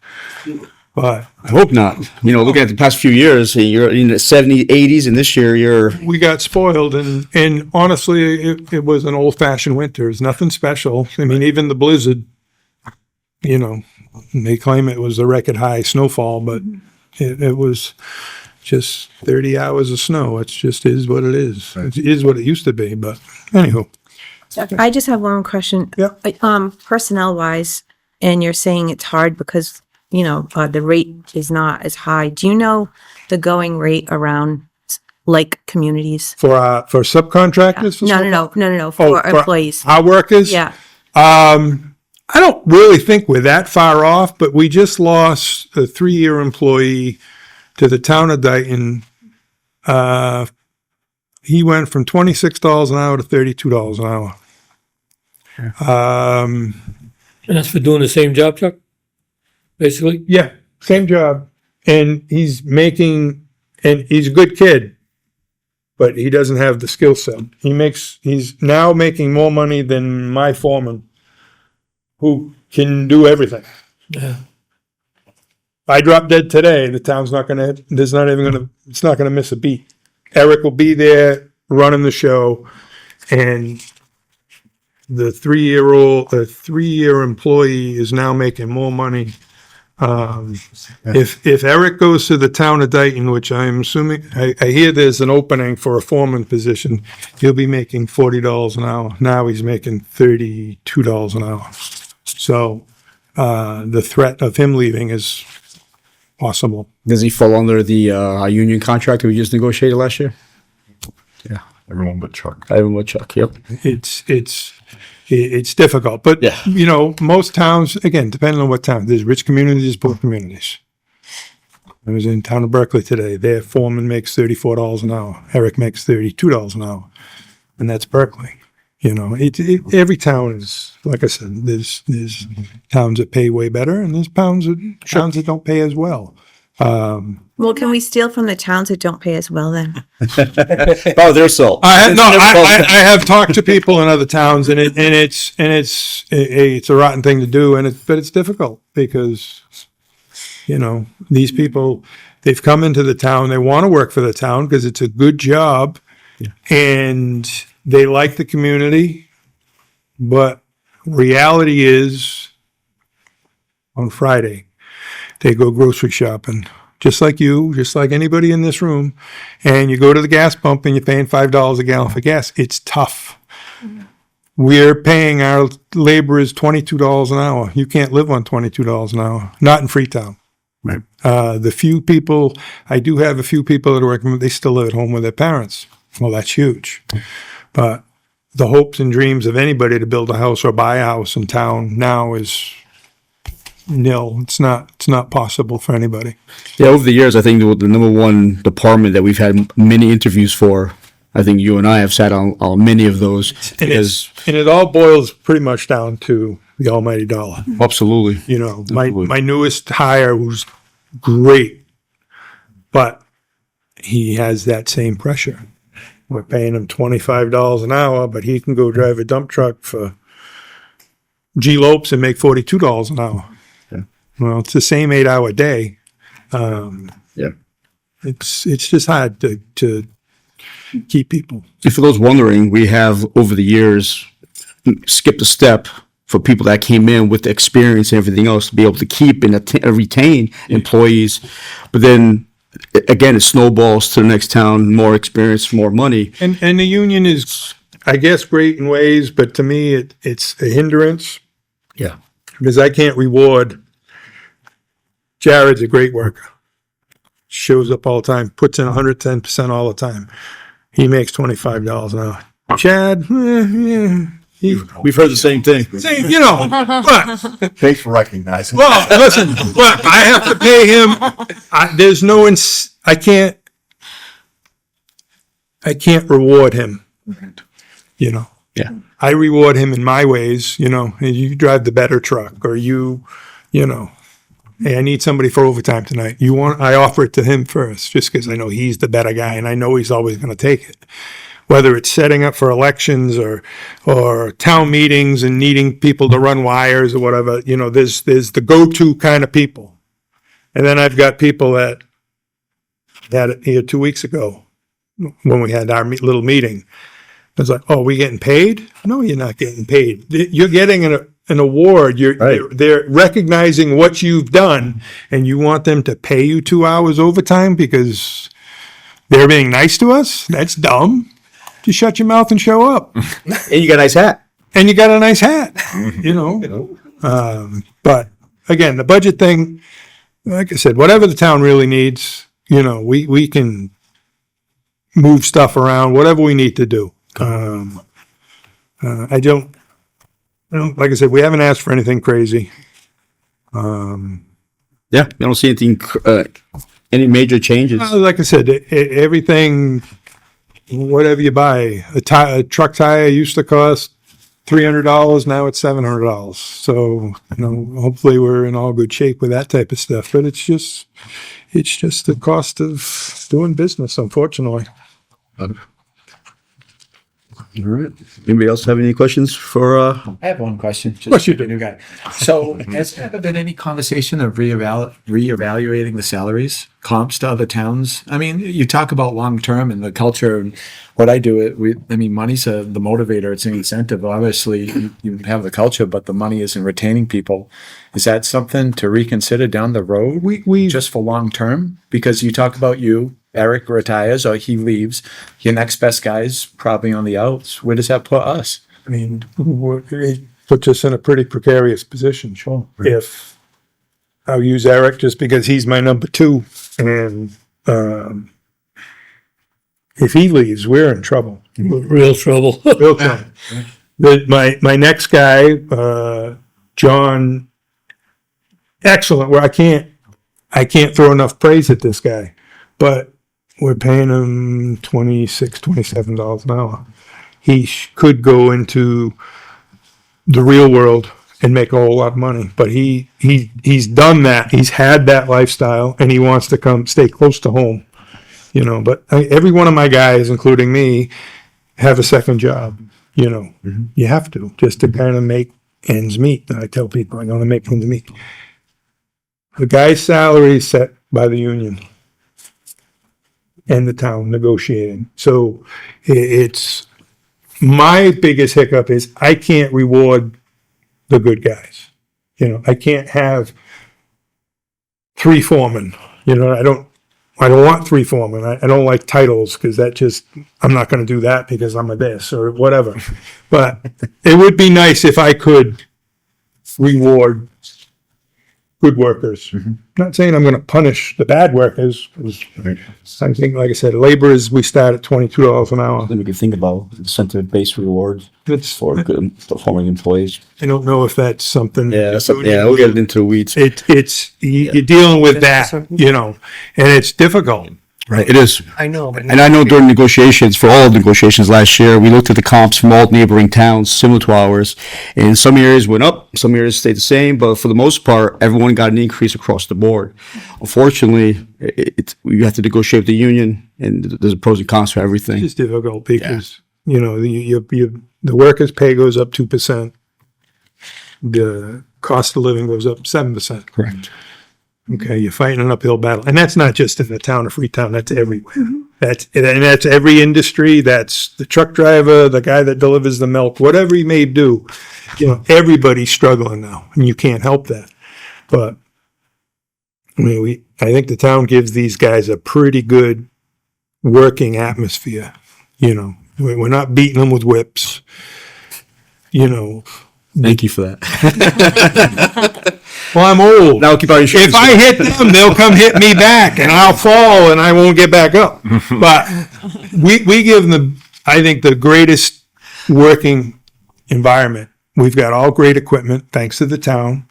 But I hope not. You know, looking at the past few years, you're in the 70s, 80s, and this year you're. we got spoiled, and honestly, it was an old-fashioned winter. It's nothing special. I mean, even the blizzard, you know, they claim it was a record high snowfall, but it was just 30 hours of snow. It just is what it is. It is what it used to be, but anywho. I just have one question. Yeah. Personnel wise, and you're saying it's hard because, you know, the rate is not as high. Do you know the going rate around like communities? For subcontractors? For No. For employees. Our workers? Yeah. I don't really think we're that far off, but we just lost a 3-year employee to the town of Dayton. He went from $26 an hour to $32 an hour. And that's for doing the same job, Chuck? Basically? Yeah, same job. And he's a good kid, but he doesn't have the skill set. He's now making more money than my foreman, who can do everything. Yeah. I drop dead today, it's not gonna miss a beat. Eric will be there running the show, and the 3-year employee is now making more money. If Eric goes to the town of Dayton, which I'm assuming, I hear there's an opening for a foreman position, he'll be making $40 an hour. Now he's making $32 an hour. So, the threat of him leaving is possible. Does he fall under the union contract that we just negotiated last year? Yeah, everyone but Chuck. Everyone with Chuck, yep. It's difficult, but Yeah. you know, most towns, again, depending on what town, there's rich communities, poor communities. I was in town of Berkeley today. Their foreman makes $34 an hour. Eric makes $32 an hour, and that's Berkeley. You know, every town is, like I said, there's towns that pay way better, and there's towns that don't pay as well. Well, can we steal from the towns that don't pay as well then? Oh, they're salt. I have talked to people in other towns, and it's a rotten thing to do, but it's difficult because, you know, these people, they've come into the town, they want to work for the town because it's a good job, and they like the community, but reality is on Friday. They go grocery shopping, just like you, just like anybody in this room. And you go to the gas pump and you're paying $5 a gallon for gas. It's tough. We're paying our laborers $22 an hour. You can't live on $22 an hour, not in Freetown. Right. The few people, I do have a few people that work, they still live at home with their parents. Well, that's huge. But the hopes and dreams of anybody to build a house or buy a house in town now is nil. It's not possible for anybody. Yeah, over the years, I think the number one department that we've had many interviews for, I think you and I have sat on many of those. Because And it all boils pretty much down to the almighty dollar. absolutely. You know, Absolutely. my newest hire was great, but he has that same pressure. We're paying him $25 an hour, but he can go drive a dump truck for G Lopes and make $42 an hour. Yeah. Well, it's the same 8-hour day. Yeah. It's just hard to keep people. And for those wondering, we have over the years skipped a step for people that came in with the experience and everything else to be able to keep and retain employees. But then again, it snowballs to the next town, more experience, more money. And the union is, I guess, great in ways, but to me, it's a hindrance Yeah. because I can't reward. Jared's a great worker. Shows up all the time, puts in 110% all the time. He makes $25 an hour. Chad, We've heard the same thing. you know, but, Thanks for recognizing. well, listen, but I have to pay him. There's no, I can't reward him, you know. Yeah. I reward him in my ways, you know. You drive the better truck, or you know, hey, I need somebody for overtime tonight. I offer it to him first, just because I know he's the better guy, and I know he's always going to take it. Whether it's setting up for elections or town meetings and needing people to run wires or whatever, you know, there's the go-to kind of people. And then I've got people that had it here 2 weeks ago when we had our little meeting. It's like, oh, we getting paid? No, you're not getting paid. You're getting an award. Right. They're recognizing what you've done, and you want them to pay you 2 hours overtime because they're being nice to us? That's dumb. Just shut your mouth and show up. And you got a nice hat. And you got a nice hat, you know. But again, the budget thing, like I said, whatever the town really needs, you know, we can move stuff around, whatever we need to do. I don't, like I said, we haven't asked for anything crazy. Yeah, I don't see anything, any major changes. Like I said, everything, whatever you buy, a truck tire used to cost $300, now it's $700. So, you know, hopefully we're in all good shape with that type of stuff. But it's just the cost of doing business, unfortunately. All right. Anybody else have any questions for, I have one question. Just course you do. New guy. So has there ever been any conversation of reevaluating the salaries, comps to other towns? I mean, you talk about long-term and the culture and what I do. Money's the motivator. It's an incentive. Obviously, you have the culture, but the money isn't retaining people. Is that something to reconsider down the road? We Just for long-term? Because you talk about Eric retires or he leaves. Your next best guy's probably on the outs. Where does that put us? I mean, it puts us in a pretty precarious position. Sure. If I'll use Eric just because he's my number two, and if he leaves, we're in trouble. Real trouble. Real trouble. My next guy, John, excellent. Where I can't throw enough praise at this guy, but we're paying him $27 an hour. He could go into the real world and make a whole lot of money, but he's done that. He's had that lifestyle, and he wants to stay close to home, you know. But every one of my guys, including me, have a second job. You know, You have to just to kind of make ends meet. And I tell people I want to make ends meet. The guy's salary is set by the union and the town negotiating. So it's my biggest hiccup is I can't reward the good guys. You know, I can't have 3 foremen, you know, I don't want 3 foremen. I don't like titles because that just, I'm not going to do that because I'm a this or whatever. But it would be nice if I could reward good workers. Not saying I'm going to punish the bad workers. 'Cause I think, like I said, laborers, we start at $22 an hour. Then we can think about incentive-based rewards It's, for good performing employees. I don't know if that's something. We'll get into the weeds. You're dealing with that, you know, and it's difficult. Right, it is. I know, but. And I know during negotiations, for all negotiations last year, we looked at the comps from all neighboring towns similar to ours. And some areas went up, some areas stayed the same, but for the most part, everyone got an increase across the board. Unfortunately, you have to negotiate with the union, and there's pros and cons for everything. It's difficult because, you know, the workers' pay goes up 2%. The cost of living goes up 7%. Correct. Okay, you're fighting an uphill battle. And that's not just in the town of Freetown, that's everywhere. That's every industry, that's the truck driver, the guy that delivers the milk, whatever he may do. You know, everybody's struggling now, and you can't help that. But, I mean, I think the town gives these guys a pretty good working atmosphere. You know, we're not beating them with whips. You know. Thank you for that. Well, I'm old. Now keep our insurance. If I hit them, they'll come hit me back, and I'll fall, and I won't get back up. But we give them, I think, the greatest working environment. We've got all great equipment, thanks to the town.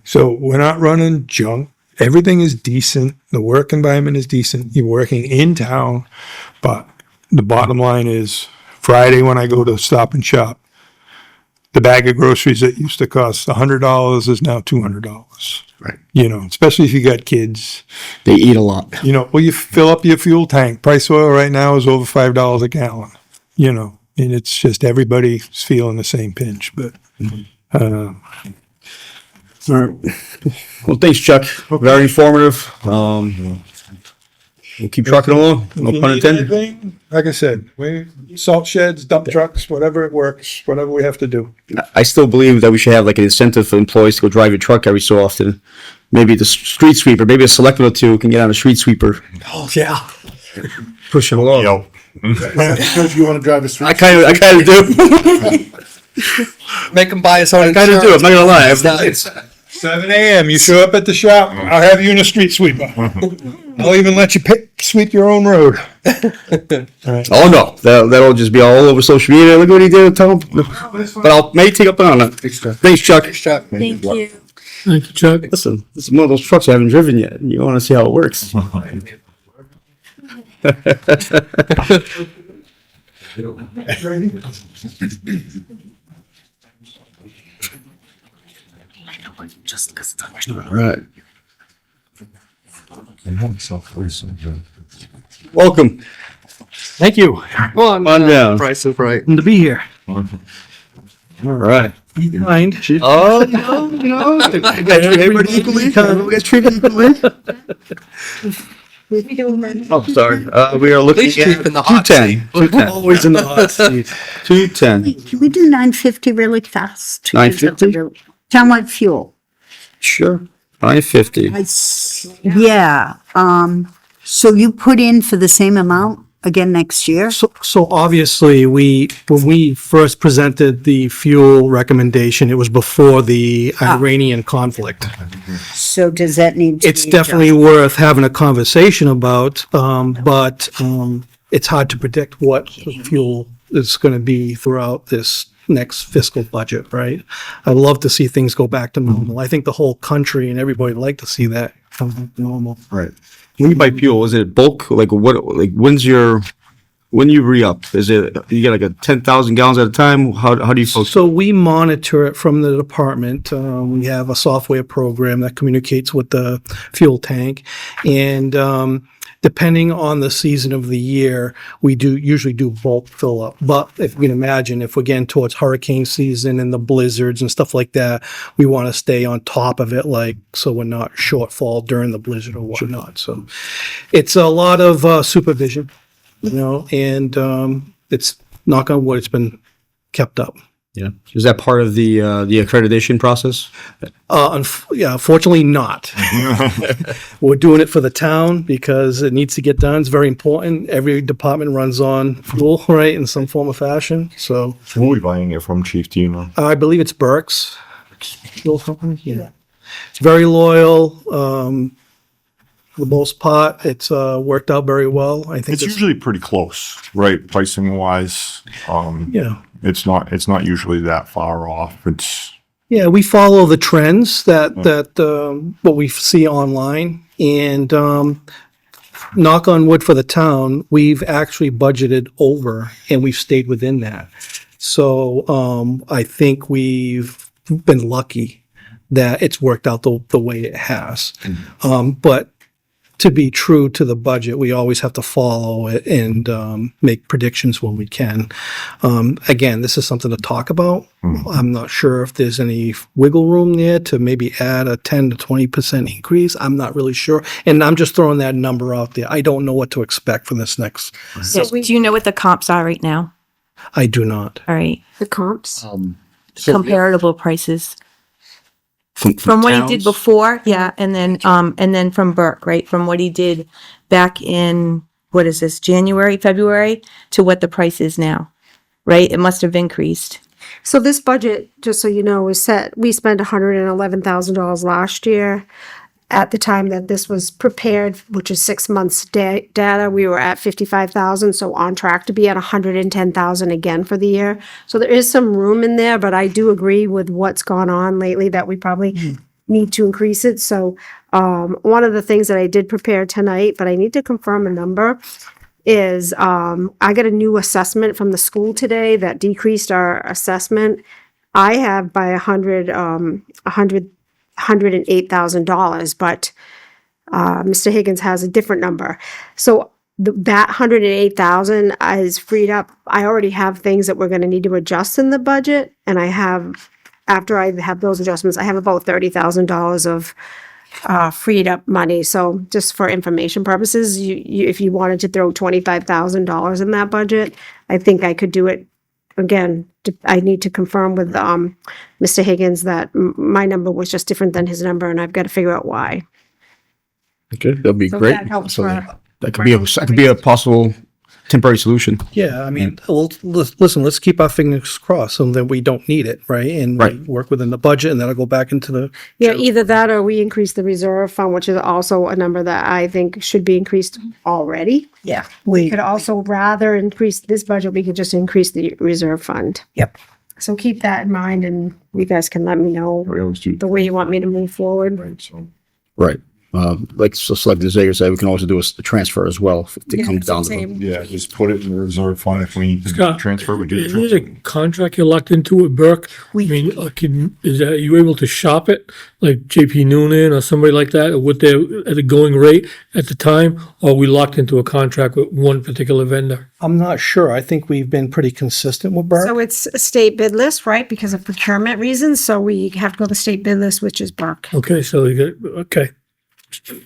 So we're not running junk. Everything is decent. The work environment is decent. You're working in town. But the bottom line is, Friday when I go to Stop and Shop, the bag of groceries that used to cost $100 is now $200. Right. You know, especially if you got kids. They eat a lot. You know, well, you fill up your fuel tank. Price of oil right now is over $5 a gallon. You know, and it's just everybody's feeling the same pinch. But, All right. Well, thanks, Chuck. Very informative. We'll keep trucking along. No pun intended. anything, like I said, salt sheds, dump trucks, whatever it works, whatever we have to do. I still believe that we should have like an incentive for employees to go drive your truck every so often. Maybe the street sweeper, maybe a selectman or two can get on a street sweeper. Oh, yeah. Push it along. Yo. Because you want to drive a street. I kind of do. Make them buy us own I kind of do. I'm not gonna lie. It's 7 a.m. You show up at the shop. I'll have you in a street sweeper. I'll even let you sweep your own road. Oh no, that'll just be all over social media. Look what he did. Tell him. But I'll maybe take up on it. Thanks, Chuck. Chuck. Thank you. Thank you, Chuck. Listen, this is one of those trucks I haven't driven yet. You want to see how it works. All right. Welcome. Thank you. Come on down. Price is right. Good to be here. All right. Mind. Oh, no. Everybody equally? We get treated equally? Oh, sorry. We are looking Least cheap at in the hot 210. 210. Always in the hot seat. 210. Can we do 950 really fast? 950? Townwide fuel. Sure. 950. Yeah, so you put in for the same amount again next year? So obviously, when we first presented the fuel recommendation, it was before the Iranian conflict. So does that need to It's be definitely worth having a conversation about, but it's hard to predict what the fuel is going to be throughout this next fiscal budget, right? I'd love to see things go back to normal. I think the whole country and everybody would like to see that come back to normal. Right. When you buy fuel, is it bulk? Like what? Like when you re-up? Is it you get like a 10,000 gallons at a time? How do you folks? So we monitor it from the department. We have a software program that communicates with the fuel tank, and depending on the season of the year, we usually do bulk fill up. But if you can imagine, if we're getting towards hurricane season and the blizzards and stuff like that, we want to stay on top of it, like so we're not shortfall during the blizzard or whatnot. So it's a lot of supervision, you know, and it's knock on wood, it's been kept up. Yeah. Is that part of the accreditation process? Yeah, fortunately not. We're doing it for the town because it needs to get done. It's very important. Every department runs on fuel, right, in some form or fashion. So So who are we buying it from, Chief? Do you know? I believe it's Burke's fuel company. Yeah. It's very loyal. For the most part, it's worked out very well. I think It's usually pretty close, right? Pricing wise. yeah. It's not usually that far off. It's Yeah, we follow the trends that what we see online, and knock on wood for the town, we've actually budgeted over, and we've stayed within that. So I think we've been lucky that it's worked out the way it has. But to be true to the budget, we always have to follow it and make predictions when we can. Again, this is something to talk about. I'm not sure if there's any wiggle room there to maybe add a 10 to 20% increase. I'm not really sure. And I'm just throwing that number out there. I don't know what to expect for this next. So do you know what the comps are right now? I do not. All right, The comps. comparable prices. From what he did before, yeah, and then from Burke, right, from what he did back in, what is this, January, February, to what the price is now, right? It must have increased. So this budget, just so you know, was set, we spent $111,000 last year. At the time that this was prepared, which is 6 months data, we were at 55,000, so on track to be at 110,000 again for the year. So there is some room in there, but I do agree with what's gone on lately that we probably need to increase it. So one of the things that I did prepare tonight, but I need to confirm a number, is I got a new assessment from the school today that decreased our assessment. I have by $108,000, but Mr. Higgins has a different number. So that 108,000 is freed up. I already have things that we're going to need to adjust in the budget, and I have, after I have those adjustments, I have about $30,000 of freed up money. So just for information purposes, you if you wanted to throw $25,000 in that budget, I think I could do it. Again, I need to confirm with Mr. Higgins that my number was just different than his number, and I've got to figure out why. Okay, that'd be So great. that helps So for- that could be a possible temporary solution. Yeah, I mean, well, listen, let's keep our fingers crossed so that we don't need it, right? And we work within the budget, and that'll go back into the. Yeah, either that or we increase the reserve fund, which is also a number that I think should be increased already. Yeah, We could also rather increase this budget, we could just increase the reserve fund. Yep. So keep that in mind, and you guys can let me know we always do. the way you want me to move forward. Right, so Right. Like so Selectman Zager said, we can also do a transfer as well if it comes down to it. yeah, just put it in the reserve fund if we need to Scott, transfer. We do the Is there a transfer. contract you're locked into with Burke? I mean, are you able to shop it like JP Noonan or somebody like that, or with their at a going rate at the time, or are we locked into a contract with one particular vendor? I'm not sure. I think we've been pretty consistent with Burke. So it's a state bid list, right? Because of procurement reasons, so we have to go to the state bid list, which is Burke. Okay, so you got okay.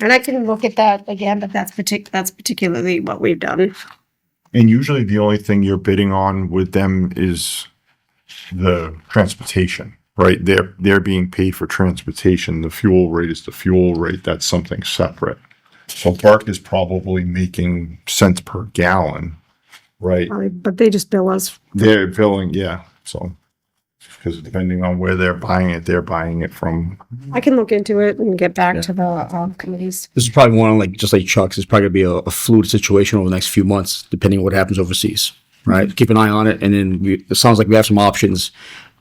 And I can look at that again, but that's particularly what we've done. And usually the only thing you're bidding on with them is the transportation, right? They're being paid for transportation. The fuel rate is the fuel rate. That's something separate. So Park is probably making cents per gallon, right? But they just bill us. They're billing, yeah. So because depending on where they're buying it from. I can look into it and get back to the committees. This is probably one like just like Chuck's. It's probably gonna be a fluid situation over the next few months, depending on what happens overseas. Right, keep an eye on it, and then it sounds like we have some options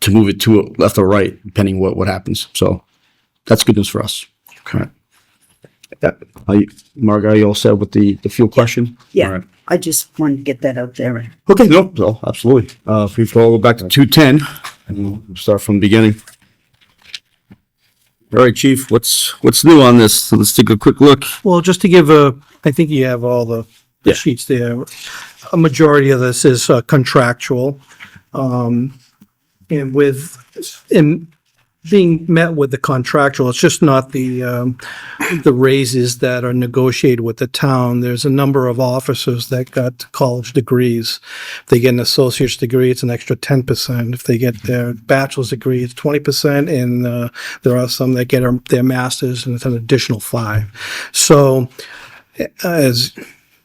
to move it to left or right, depending what happens. So that's good news for us. Okay. Margaret, you all set with the fuel question? Yeah. All right. I just wanted to get that out there. Okay, no, absolutely. If we go back to 210, and we'll start from the beginning. All right, Chief, what's new on this? So let's take a quick look. Well, just to give I think you have all the sheets there. A majority of this is contractual. And being met with the contractual. It's just not the raises that are negotiated with the town. There's a number of officers that got college degrees. If they get an associate's degree, it's an extra 10%. If they get their bachelor's degree, it's 20%. And there are some that get their master's, and it's an additional 5%. So, as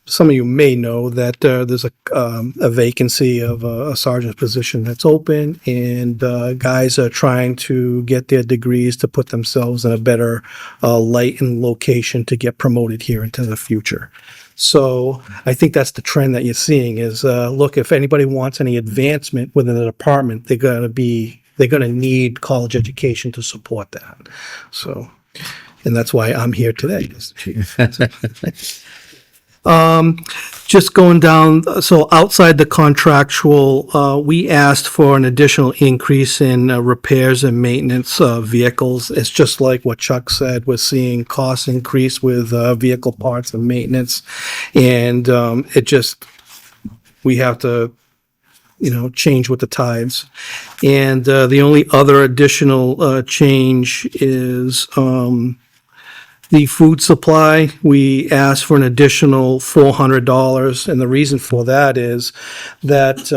some of you may know, that there's a vacancy of a sergeant's position that's open, and guys are trying to get their degrees to put themselves in a better light and location to get promoted here into the future. So I think that's the trend that you're seeing is, look, if anybody wants any advancement within the department, they're going to need college education to support that. So, and that's why I'm here today. Just going down, so outside the contractual, we asked for an additional increase in repairs and maintenance of vehicles. It's just like what Chuck said, we're seeing costs increase with vehicle parts and maintenance. And we have to, change with the tides. And the only other additional change is the food supply. We asked for an additional $400, and the reason for that is that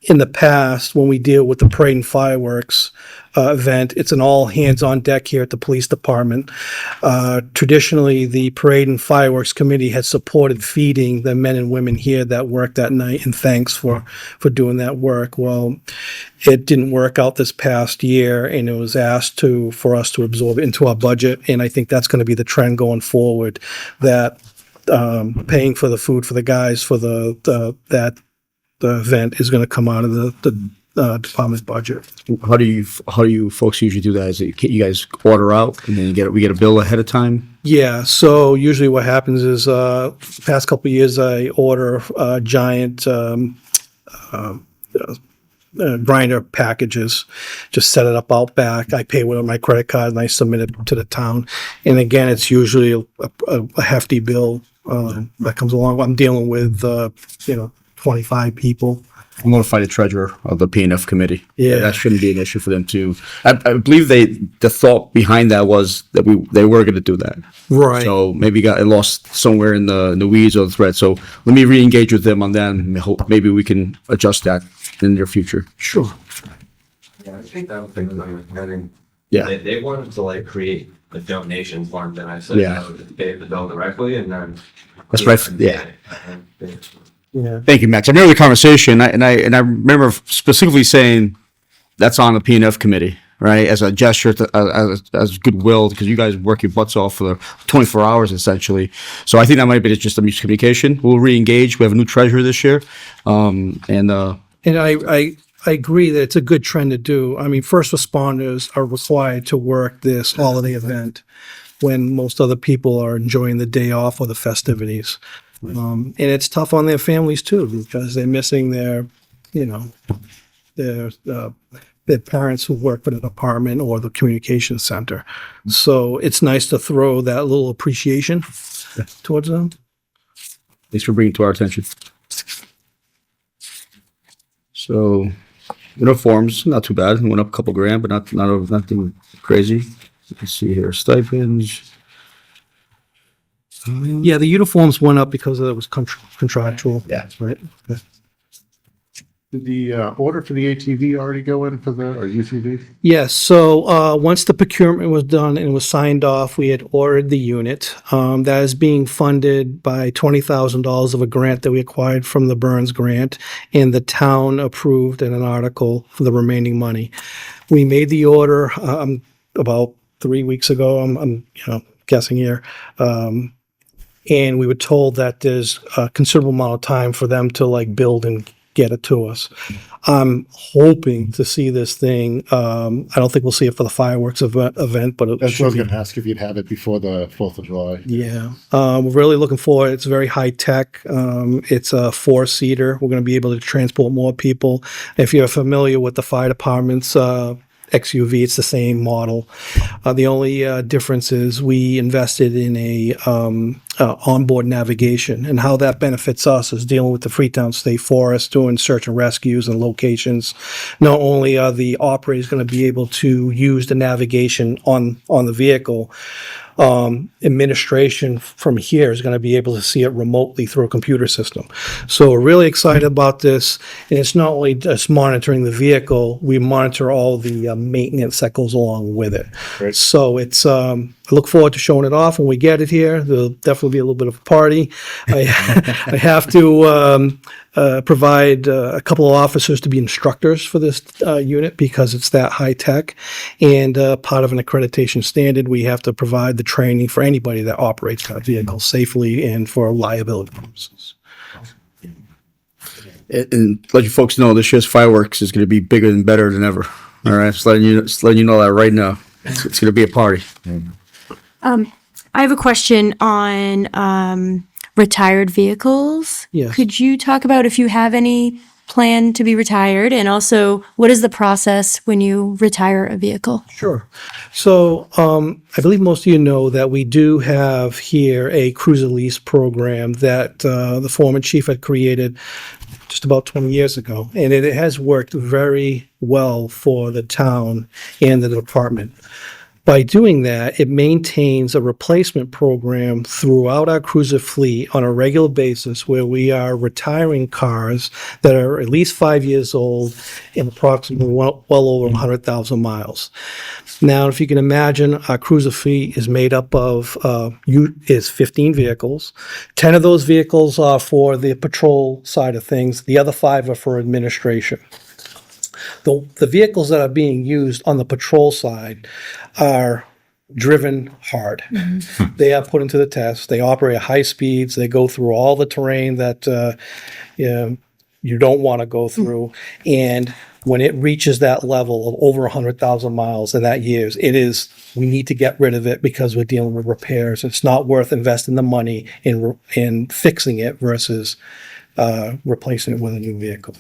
in the past, when we deal with the parade and fireworks event, it's an all hands on deck here at the police department. Traditionally, the parade and fireworks committee has supported feeding the men and women here that work that night, and thanks for doing that work. Well, it didn't work out this past year, and it was asked for us to absorb it into our budget, and I think that's going to be the trend going forward, that paying for the food for the guys for the event is going to come out of the department's budget. How do you folks usually do that? Is it you guys order out and then we get a bill ahead of time? Yeah, so usually what happens is, past couple of years, I order giant grinder packages, just set it up out back. I pay with my credit card and I submit it to the town. And again, it's usually a hefty bill that comes along. I'm dealing with 25 people. I'll notify the treasurer of the P&F committee. Yeah. That shouldn't be an issue for them to. I believe the thought behind that was that they were going to do that. Right. So maybe got it lost somewhere in the weeds or the thread. So let me re-engage with them on that, and hope maybe we can adjust that in the near future. Sure. Yeah, I think that was the Yeah. They wanted to create a donation form, then I said, Yeah. pay the bill directly, and then. That's right. Yeah. Yeah. Thank you, Max. I remember the conversation, and I remember specifically saying that's on the P&F committee, right? As a gesture, as goodwill, because you guys work your butts off for the 24 hours essentially. So I think that might be just a miscommunication. We'll re-engage. We have a new treasurer this year, and I agree that it's a good trend to do. I mean, first responders are required to work this holiday event when most other people are enjoying the day off or the festivities. And it's tough on their families too, because they're missing their parents who work for the department or the communications center. So it's nice to throw that little appreciation towards them. thanks for bringing it to our attention. So uniforms, not too bad. It went up a couple grand, but nothing crazy. Let's see here, stipends. Yeah, the uniforms went up because it was contractual. Yeah. Right. Okay. Did the order for the ATV already go in for or UTV? Yes, so once the procurement was done and was signed off, we had ordered the unit. That is being funded by $20,000 of a grant that we acquired from the Burns grant, and the town approved in an article for the remaining money. We made the order about 3 weeks ago. I'm guessing here. And we were told that there's a considerable amount of time for them to build and get it to us. I'm hoping to see this thing. I don't think we'll see it for the fireworks event, but That's what I was going to ask, if you'd have it before the 4th of July. Yeah, we're really looking for it. It's very high tech. It's a 4-seater. We're going to be able to transport more people. If you're familiar with the fire department's XUV. It's the same model. The only difference is we invested in a onboard navigation, and how that benefits us is dealing with the Freetown State Forest, doing search and rescues and locations. Not only are the operators going to be able to use the navigation on the vehicle, administration from here is going to be able to see it remotely through a computer system. So we're really excited about this. And it's not only just monitoring the vehicle, we monitor all the maintenance that goes along with it. Great. So it's, I look forward to showing it off when we get it here. There'll definitely be a little bit of a party. I have to provide a couple of officers to be instructors for this unit because it's that high tech. And part of an accreditation standard, we have to provide the training for anybody that operates that vehicle safely and for liability purposes. And let you folks know, this year's fireworks is going to be bigger and better than ever. All right, just letting you know that right now. It's going to be a party. I have a question on retired vehicles. Yes. Could you talk about if you have any plan to be retired, and also what is the process when you retire a vehicle? Sure. So I believe most of you know that we do have here a cruiser lease program that the former chief had created just about 20 years ago, and it has worked very well for the town and the department. By doing that, it maintains a replacement program throughout our cruiser fleet on a regular basis where we are retiring cars that are at least 5 years old and approximately well over 100,000 miles. Now, if you can imagine, our cruiser fleet is made up of 15 vehicles. 10 of those vehicles are for the patrol side of things. The other 5 are for administration. The vehicles that are being used on the patrol side are driven hard. They are put into the test. They operate at high speeds. They go through all the terrain that you don't want to go through. And when it reaches that level of over 100,000 miles in that years, we need to get rid of it because we're dealing with repairs. It's not worth investing the money in fixing it versus replacing it with a new vehicle.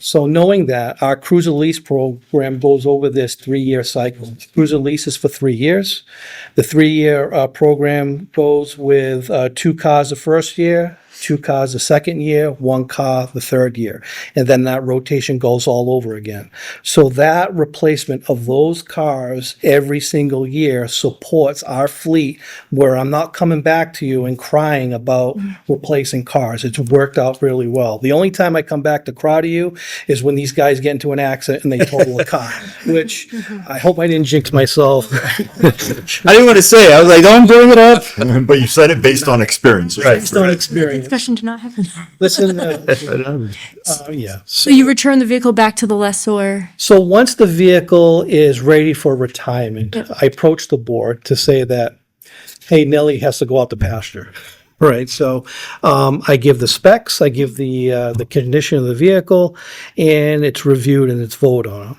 So knowing that, our cruiser lease program goes over this 3-year cycle. Cruiser lease is for 3 years. The 3-year program goes with 2 cars the first year, 2 cars the second year, 1 car the third year. And then that rotation goes all over again. So that replacement of those cars every single year supports our fleet, where I'm not coming back to you and crying about replacing cars. It's worked out really well. The only time I come back to cry to you is when these guys get into an accident and they total a car, which I hope I didn't jinx myself. I didn't want to say it. I was like, don't bring it up. But you said it based on experience. Right. Based on experience. Discussion did not happen. Listen, yeah. So you return the vehicle back to the lessor. So once the vehicle is ready for retirement, I approach the board to say that, hey, Nellie has to go out to pasture. Right, so I give the specs, I give the condition of the vehicle, and it's reviewed and it's voted on.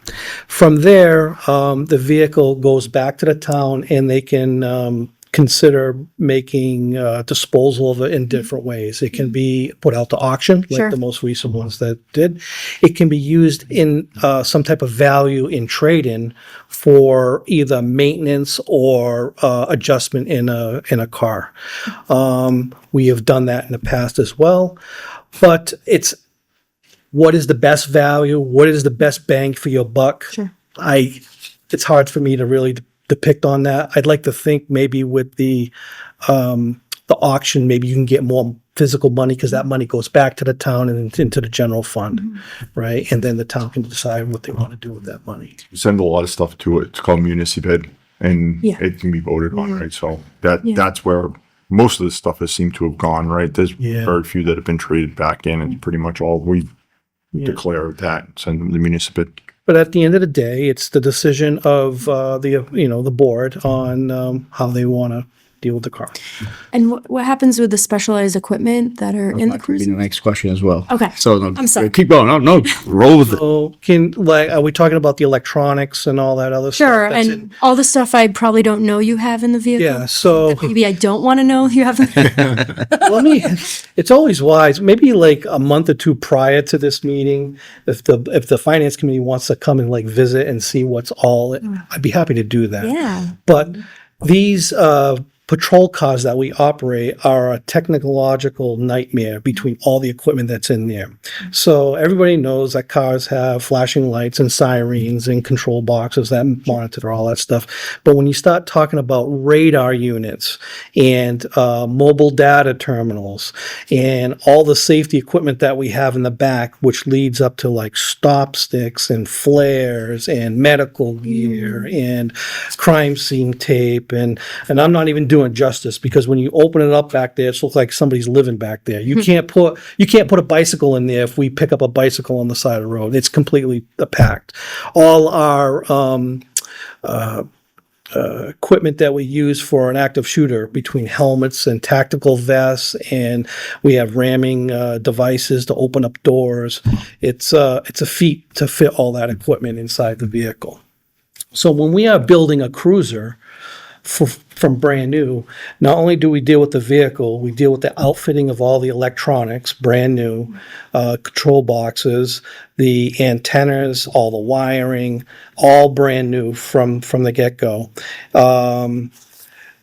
From there, the vehicle goes back to the town, and they can consider making disposal of it in different ways. It can be put out to auction, like Sure. the most recent ones that did. It can be used in some type of value in trade-in for either maintenance or adjustment in a car. We have done that in the past as well, but it's what is the best value? What is the best bang for your buck? Sure. It's hard for me to really depict on that. I'd like to think maybe with the auction, maybe you can get more physical money because that money goes back to the town and into the general fund, right? And then the town can decide what they want to do with that money. You send a lot of stuff to it. It's called municipal, and Yeah. it can be voted on, right? So Yeah. that's where most of this stuff has seemed to have gone, right? There's Yeah. very few that have been traded back in. It's pretty much all we declare that, send them to the municipal. But at the end of the day, it's the decision of the board on how they want to deal with the car. And what happens with the specialized equipment that are in the That could be the cruiser? next question as well. Okay. So no, I'm sorry. keep going. No, roll with it. So are we talking about the electronics and all that other Sure, stuff? that's in- and all the stuff I probably don't know you have in the vehicle. Yeah, so Maybe I don't want to know you have. it's always wise, maybe like a month or two prior to this meeting, if the finance committee wants to come and like visit and see what's all, I'd be happy to do that. Yeah. But these patrol cars that we operate are a technological nightmare between all the equipment that's in there. So everybody knows that cars have flashing lights and sirens and control boxes that monitor all that stuff. But when you start talking about radar units and mobile data terminals and all the safety equipment that we have in the back, which leads up to like stop sticks and flares and medical gear and crime scene tape, and I'm not even doing justice, because when you open it up back there, it looks like somebody's living back there. You can't put a bicycle in there if we pick up a bicycle on the side of the road. It's completely packed. All our equipment that we use for an active shooter, between helmets and tactical vests, and we have ramming devices to open up doors. It's a feat to fit all that equipment inside the vehicle. So when we are building a cruiser from brand new, not only do we deal with the vehicle, we deal with the outfitting of all the electronics, brand new, control boxes, the antennas, all the wiring, all brand new from the get-go.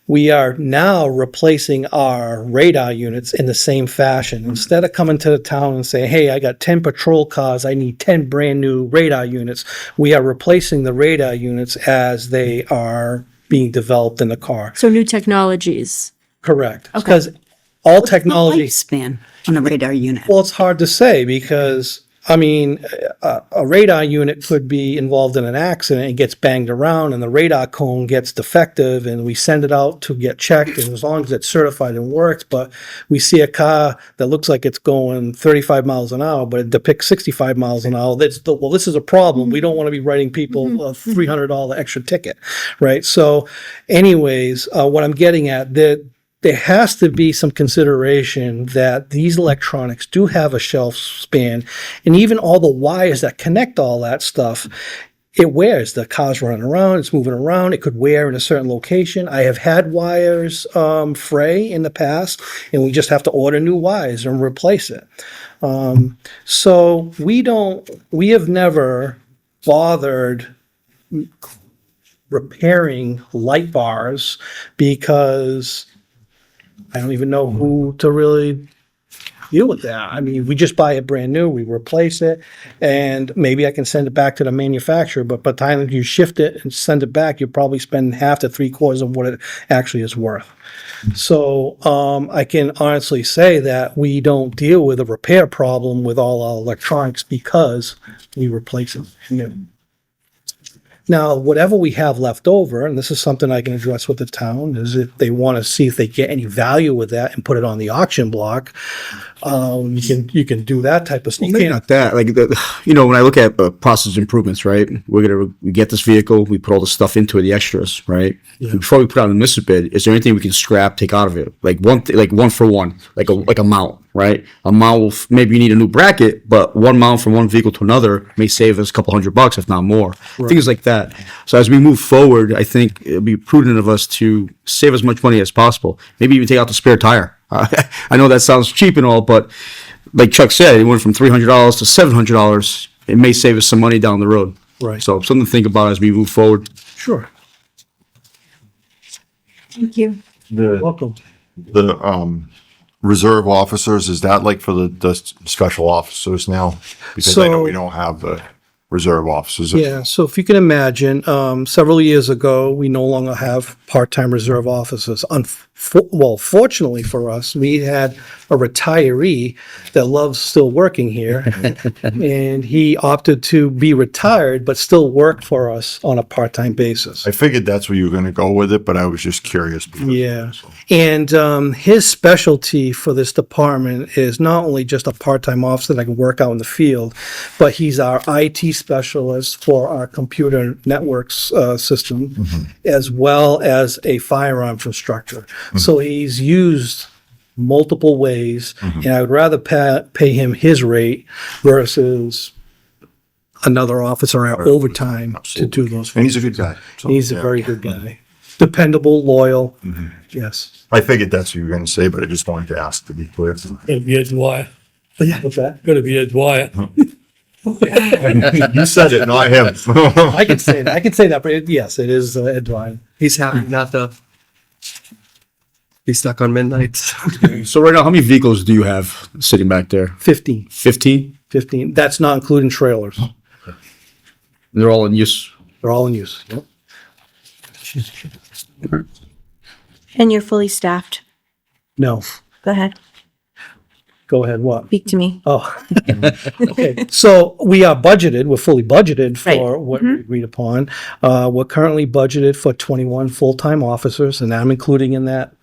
We are now replacing our radar units in the same fashion. Instead of coming to the town and saying, hey, I got 10 patrol cars, I need 10 brand new radar units, we are replacing the radar units as they are being developed in the car. So new technologies. Correct. Okay. Because all technology, Lifespan on a radar unit. well, it's hard to say, because I mean, a radar unit could be involved in an accident and gets banged around, and the radar cone gets defective, and we send it out to get checked, and as long as it's certified and works, but we see a car that looks like it's going 35 miles an hour, but it depicts 65 miles an hour, this is a problem. We don't want to be writing people a $300 extra ticket, right? So anyways, what I'm getting at, there has to be some consideration that these electronics do have a shelf span, and even all the wires that connect all that stuff, it wears. The car's running around, it's moving around, it could wear in a certain location. I have had wires fray in the past, and we just have to order new wires and replace it. So we have never bothered repairing light bars, because I don't even know who to really deal with that. I mean, we just buy it brand new, we replace it, and maybe I can send it back to the manufacturer, but by the time you shift it and send it back, you'll probably spend half to 3/4 of what it actually is worth. So I can honestly say that we don't deal with a repair problem with all our electronics, because we replace them new. Now, whatever we have left over, and this is something I can address with the town, is if they want to see if they get any value with that and put it on the auction block, you can do that type of stuff. Maybe not that. Like, when I look at process improvements, right? We get this vehicle, we put all the stuff into it, the extras, right? Yeah. Before we put out a municipal bid, is there anything we can scrap, take out of it? Like one for one, like a mount, right? A mount maybe you need a new bracket, but one mount from one vehicle to another may save us a couple $100, if not more. Right. Things like that. So as we move forward, I think it'd be prudent of us to save as much money as possible. Maybe even take out the spare tire. I know that sounds cheap and all, but like Chuck said, it went from $300 to $700. It may save us some money down the road. Right. So something to think about as we move forward. Sure. Thank you. Welcome. The reserve officers, is that like for the special officers now? Because I know we don't have the reserve officers. Yeah, so if you can imagine, several years ago, we no longer have part-time reserve officers. Fortunately for us, we had a retiree that loves still working here, and he opted to be retired but still work for us on a part-time basis. I figured that's where you were going to go with it, but I was just curious. Yeah, and his specialty for this department is not only just a part-time officer that can work out in the field, but he's our IT specialist for our computer networks system, as well as a firearms instructor. So he's used multiple ways, and I would rather pay him his rate versus another officer at overtime to do those. And he's a good guy. So, He's a yeah. very good guy. Dependable, loyal. Yes. I figured that's what you were going to say, but I just wanted to ask to be clear. Gotta be Ed Dwyer. Yeah. What's that? Gotta be Ed Dwyer. You said it, not him. I can say that. I can say that, but yes, it is Ed Dwyer. He's happy not to be stuck on midnights. So right now, how many vehicles do you have sitting back there? 15. 15? 15. That's not including trailers. They're all in use. They're all in use. Yep. And you're fully staffed. No. Go ahead, Go ahead. What? speak to me. Oh, okay. So we are budgeted, we're fully budgeted for Right. what we agreed upon. We're currently budgeted for 21 full-time officers, and I'm including in that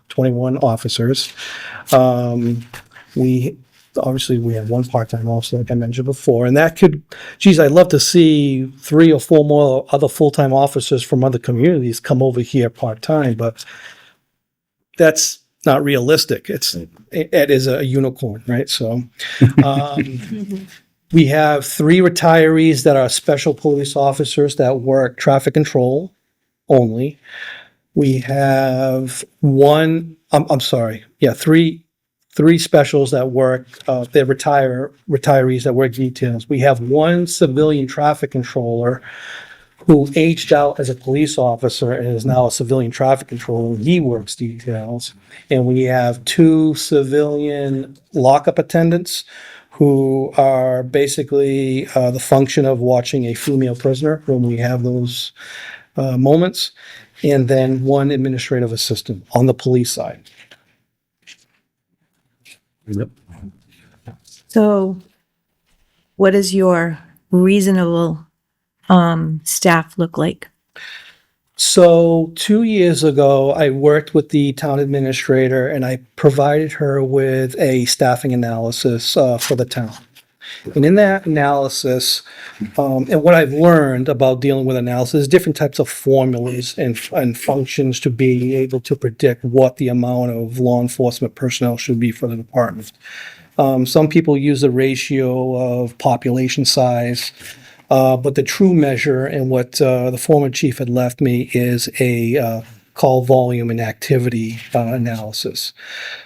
21 officers. Obviously, we have one part-time officer, like I mentioned before, and that could, geez, I'd love to see 3 or 4 more other full-time officers from other communities come over here part-time, but that's not realistic. It is a unicorn, right? So, we have 3 retirees that are special police officers that work traffic control only. We have three specials that work, they're retirees that work details. We have 1 civilian traffic controller who aged out as a police officer and is now a civilian traffic controller. He works details. And we have 2 civilian lockup attendants who are basically the function of watching a female prisoner when we have those moments. And then 1 administrative assistant on the police side. Yep. So what does your reasonable staff look like? So 2 years ago, I worked with the town administrator and I provided her with a staffing analysis for the town. And in that analysis, and what I've learned about dealing with analysis, different types of formulas and functions to be able to predict what the amount of law enforcement personnel should be for the department. Some people use the ratio of population size. But the true measure and what the former chief had left me is a call volume and activity analysis.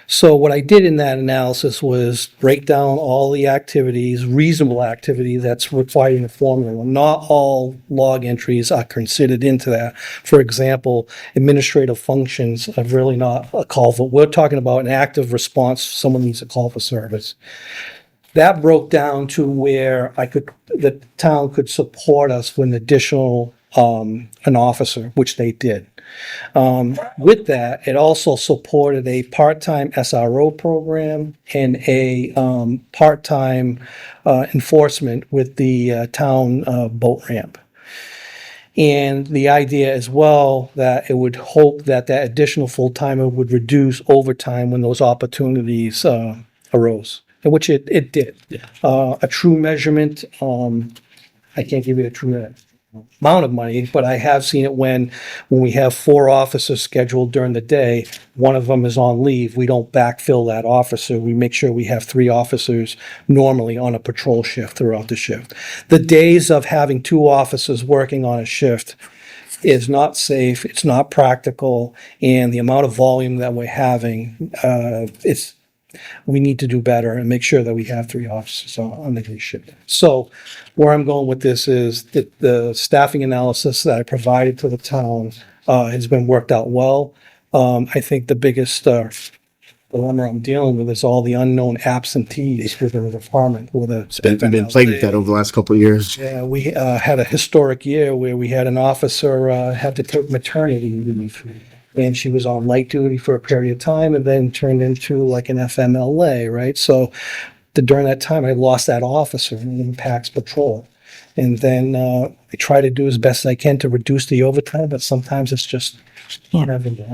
So what I did in that analysis was break down all the activities, reasonable activity that's required in the formula. Not all log entries are considered into that. For example, administrative functions are really not a call for. We're talking about an active response. Someone needs a call for service. That broke down to where the town could support us with an additional, an officer, which they did. With that, it also supported a part-time SRO program and a part-time enforcement with the town boat ramp. And the idea as well that it would hope that that additional full-timer would reduce overtime when those opportunities arose. Which it did. A true measurement, I can't give you a true amount of money, but I have seen it when we have 4 officers scheduled during the day, one of them is on leave, we don't backfill that officer. We make sure we have 3 officers normally on a patrol shift throughout the shift. The days of having 2 officers working on a shift is not safe, it's not practical, and the amount of volume that we're having, we need to do better and make sure that we have 3 officers on the day shift. So where I'm going with this is that the staffing analysis that I provided to the town has been worked out well. I think the biggest dilemma I'm dealing with is all the unknown absentees within the department. We've been plagued with that over the last couple of years. Yeah, we had a historic year where we had an officer had to take maternity leave. And she was on light duty for a period of time and then turned into like an FMLA, right? So during that time, I lost that officer and it impacts patrol. And then I try to do as best as I can to reduce the overtime, but sometimes it's just I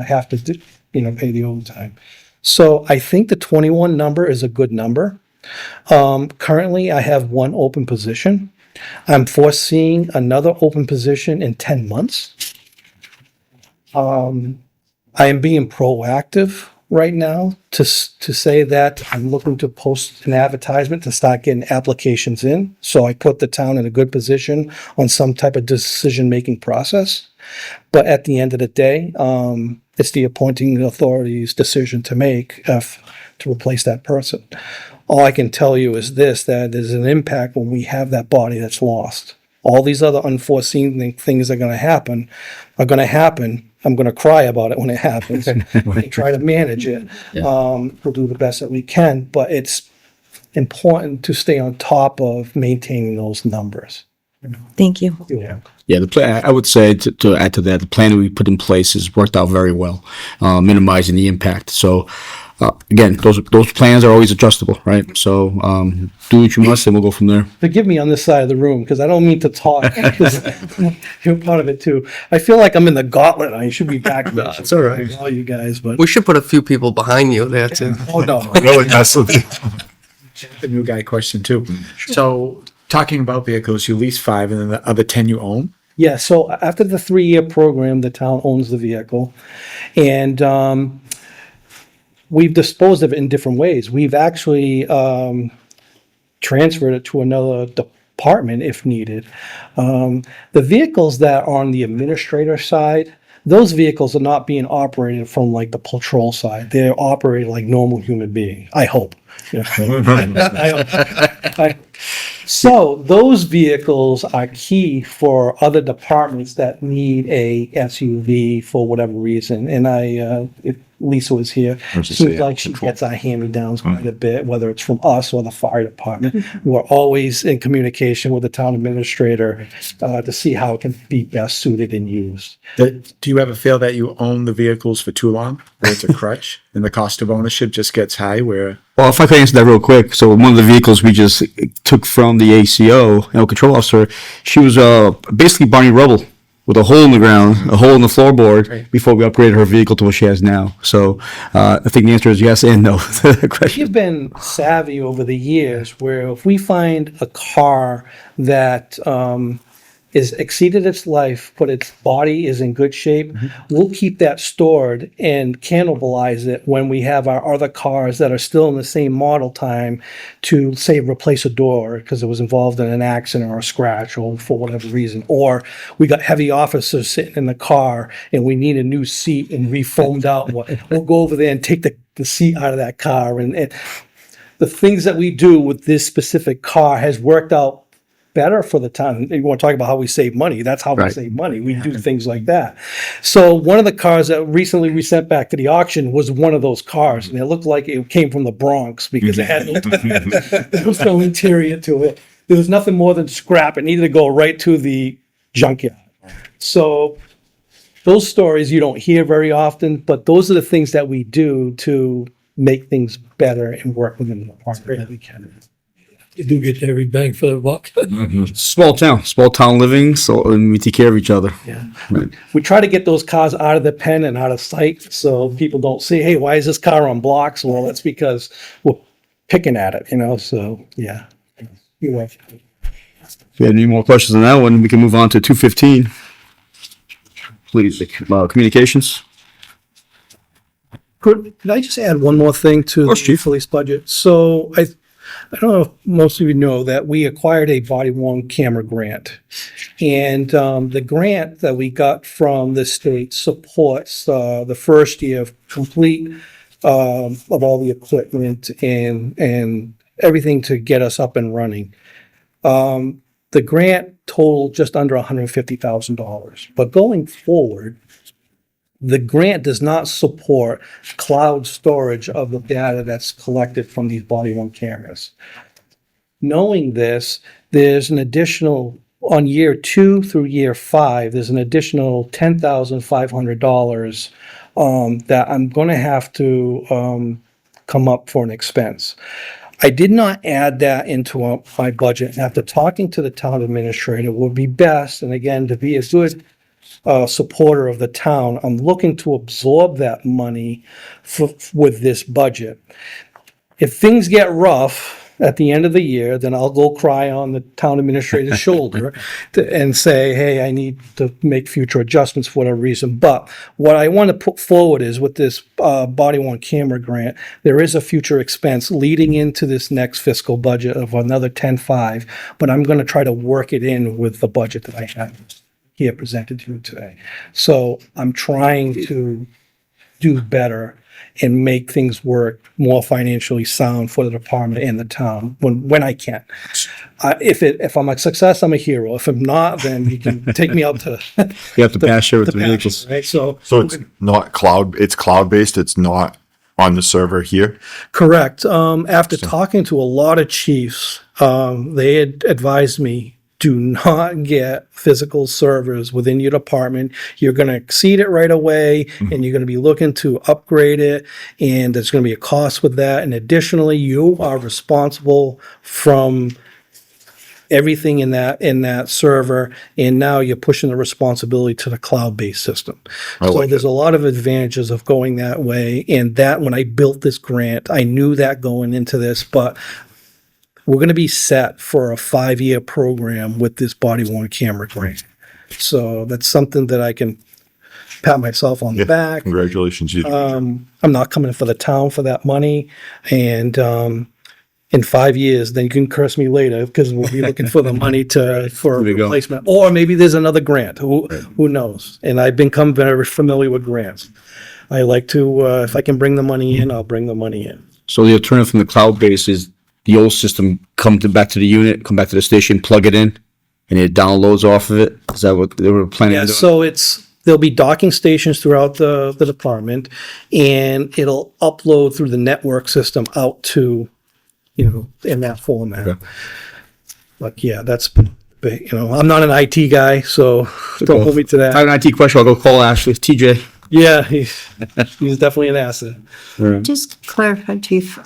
have to pay the overtime. So I think the 21 number is a good number. Currently, I have 1 open position. I'm foreseeing another open position in 10 months. I am being proactive right now to say that I'm looking to post an advertisement to start getting applications in. So I put the town in a good position on some type of decision-making process. But at the end of the day, it's the appointing authority's decision to make if to replace that person. All I can tell you is this, that there's an impact when we have that body that's lost. All these other unforeseen things that are going to happen are going to happen. I'm going to cry about it when it happens and try to manage it. We'll do the best that we can, but it's important to stay on top of maintaining those numbers. Thank you. Yeah, the plan, I would say to add to that, the plan that we put in place has worked out very well, minimizing the impact. So, again, those plans are always adjustable, right? So, do what you must, and we'll go from there. Forgive me on this side of the room because I don't mean to talk. You're part of it too. I feel like I'm in the gauntlet. I should be back. It's all right. All you guys, but We should put a few people behind you there too. oh no. Really mess with you. The new guy question too. So talking about vehicles, you lease 5 and then the other 10 you own? Yeah, so after the 3-year program, the town owns the vehicle, and we've disposed of it in different ways. We've actually transferred it to another department if needed. The vehicles that are on the administrator side, those vehicles are not being operated from like the patrol side. They're operated like normal human beings, I hope. So those vehicles are key for other departments that need a SUV for whatever reason. And if Lisa was here, seems like she gets our hand-me-downs quite a bit, whether it's from us or the fire department. We're always in communication with the town administrator to see how it can be best suited and used. Do you ever feel that you own the vehicles for too long, where it's a crutch and the cost of ownership just gets high where? Well, if I could answer that real quick. So one of the vehicles we just took from the ACO, animal control officer, she was basically Barney Rubble with a hole in the ground, a hole in the floorboard before we upgraded her vehicle to what she has now. So I think the answer is yes and no to that question. We've been savvy over the years where if we find a car that is exceeded its life, but its body is in good shape, we'll keep that stored and cannibalize it when we have our other cars that are still in the same model time to, say, replace a door because it was involved in an accident or a scratch or for whatever reason. Or we got heavy officers sitting in the car and we need a new seat and refoamed out. We'll go over there and take the seat out of that car. And the things that we do with this specific car has worked out better for the town. You want to talk about how we save money. That's how we save money. We do things like that. So one of the cars that recently we sent back to the auction was one of those cars. And it looked like it came from the Bronx because it had there was no interior to it. There was nothing more than scrap. It needed to go right to the junkyard. So those stories you don't hear very often, but those are the things that we do to make things better and work within the department that we can. You do get every bang for the buck. Small town living, so and we take care of each other. Yeah. We try to get those cars out of the pen and out of sight so people don't say, hey, why is this car on blocks? Well, that's because we're picking at it, so yeah. Anyway. If you have any more questions on that one, we can move on to 215. Please, communications. Could I just add one more thing to the police budget? So I don't know if most of you know that we acquired a body-worn camera grant. And the grant that we got from the state supports the first year of complete of all the equipment and everything to get us up and running. The grant totaled just under $150,000. But going forward, the grant does not support cloud storage of the data that's collected from these body-worn cameras. Knowing this, there's an additional, on year 2 through year 5, there's an additional $10,500 that I'm going to have to come up for an expense. I did not add that into my budget. After talking to the town administrator, it would be best, and again, to be a good supporter of the town, I'm looking to absorb that money with this budget. If things get rough, at the end of the year, then I'll go cry on the town administrator's shoulder and say, hey, I need to make future adjustments for whatever reason. But what I want to put forward is with this body worn camera grant, there is a future expense leading into this next fiscal budget of another 10.5, but I'm going to try to work it in with the budget that I have here presented to you today. So I'm trying to do better and make things work more financially sound for the department and the town when I can. If I'm a success, I'm a hero. If I'm not, then you can take me out to You have to pasture with the pasture, vehicles. right? So it's not it's cloud-based, it's not on the server here? correct. After talking to a lot of chiefs, they had advised me, do not get physical servers within your department. You're going to exceed it right away, and you're going to be looking to upgrade it, and there's going to be a cost with that. And additionally, you are responsible from everything in that server, and now you're pushing the responsibility to the cloud-based system. So there's a lot of advantages of going that way, and that when I built this grant, I knew that going into this, but we're going to be set for a 5-year program with this body-worn camera grant. So that's something that I can pat myself on the back. Congratulations. I'm not coming for the town for that money. And in 5 years, then you can curse me later because we'll be looking for the money for a replacement. Or maybe there's another grant. Who knows? And I've become very familiar with grants. I like to, if I can bring the money in, I'll bring the money in. So the alternative from the cloud base is the old system back to the unit, come back to the station, plug it in, and it downloads off of it. Is that what they were planning Yeah, on doing? so there'll be docking stations throughout the department, and it'll upload through the network system out to, in that format. Okay. But yeah, that's, I'm not an IT guy, so don't hold me to If I that. have an IT question, I'll go call Ashley. TJ. Yeah, he's definitely an asset. Just clarify, Chief,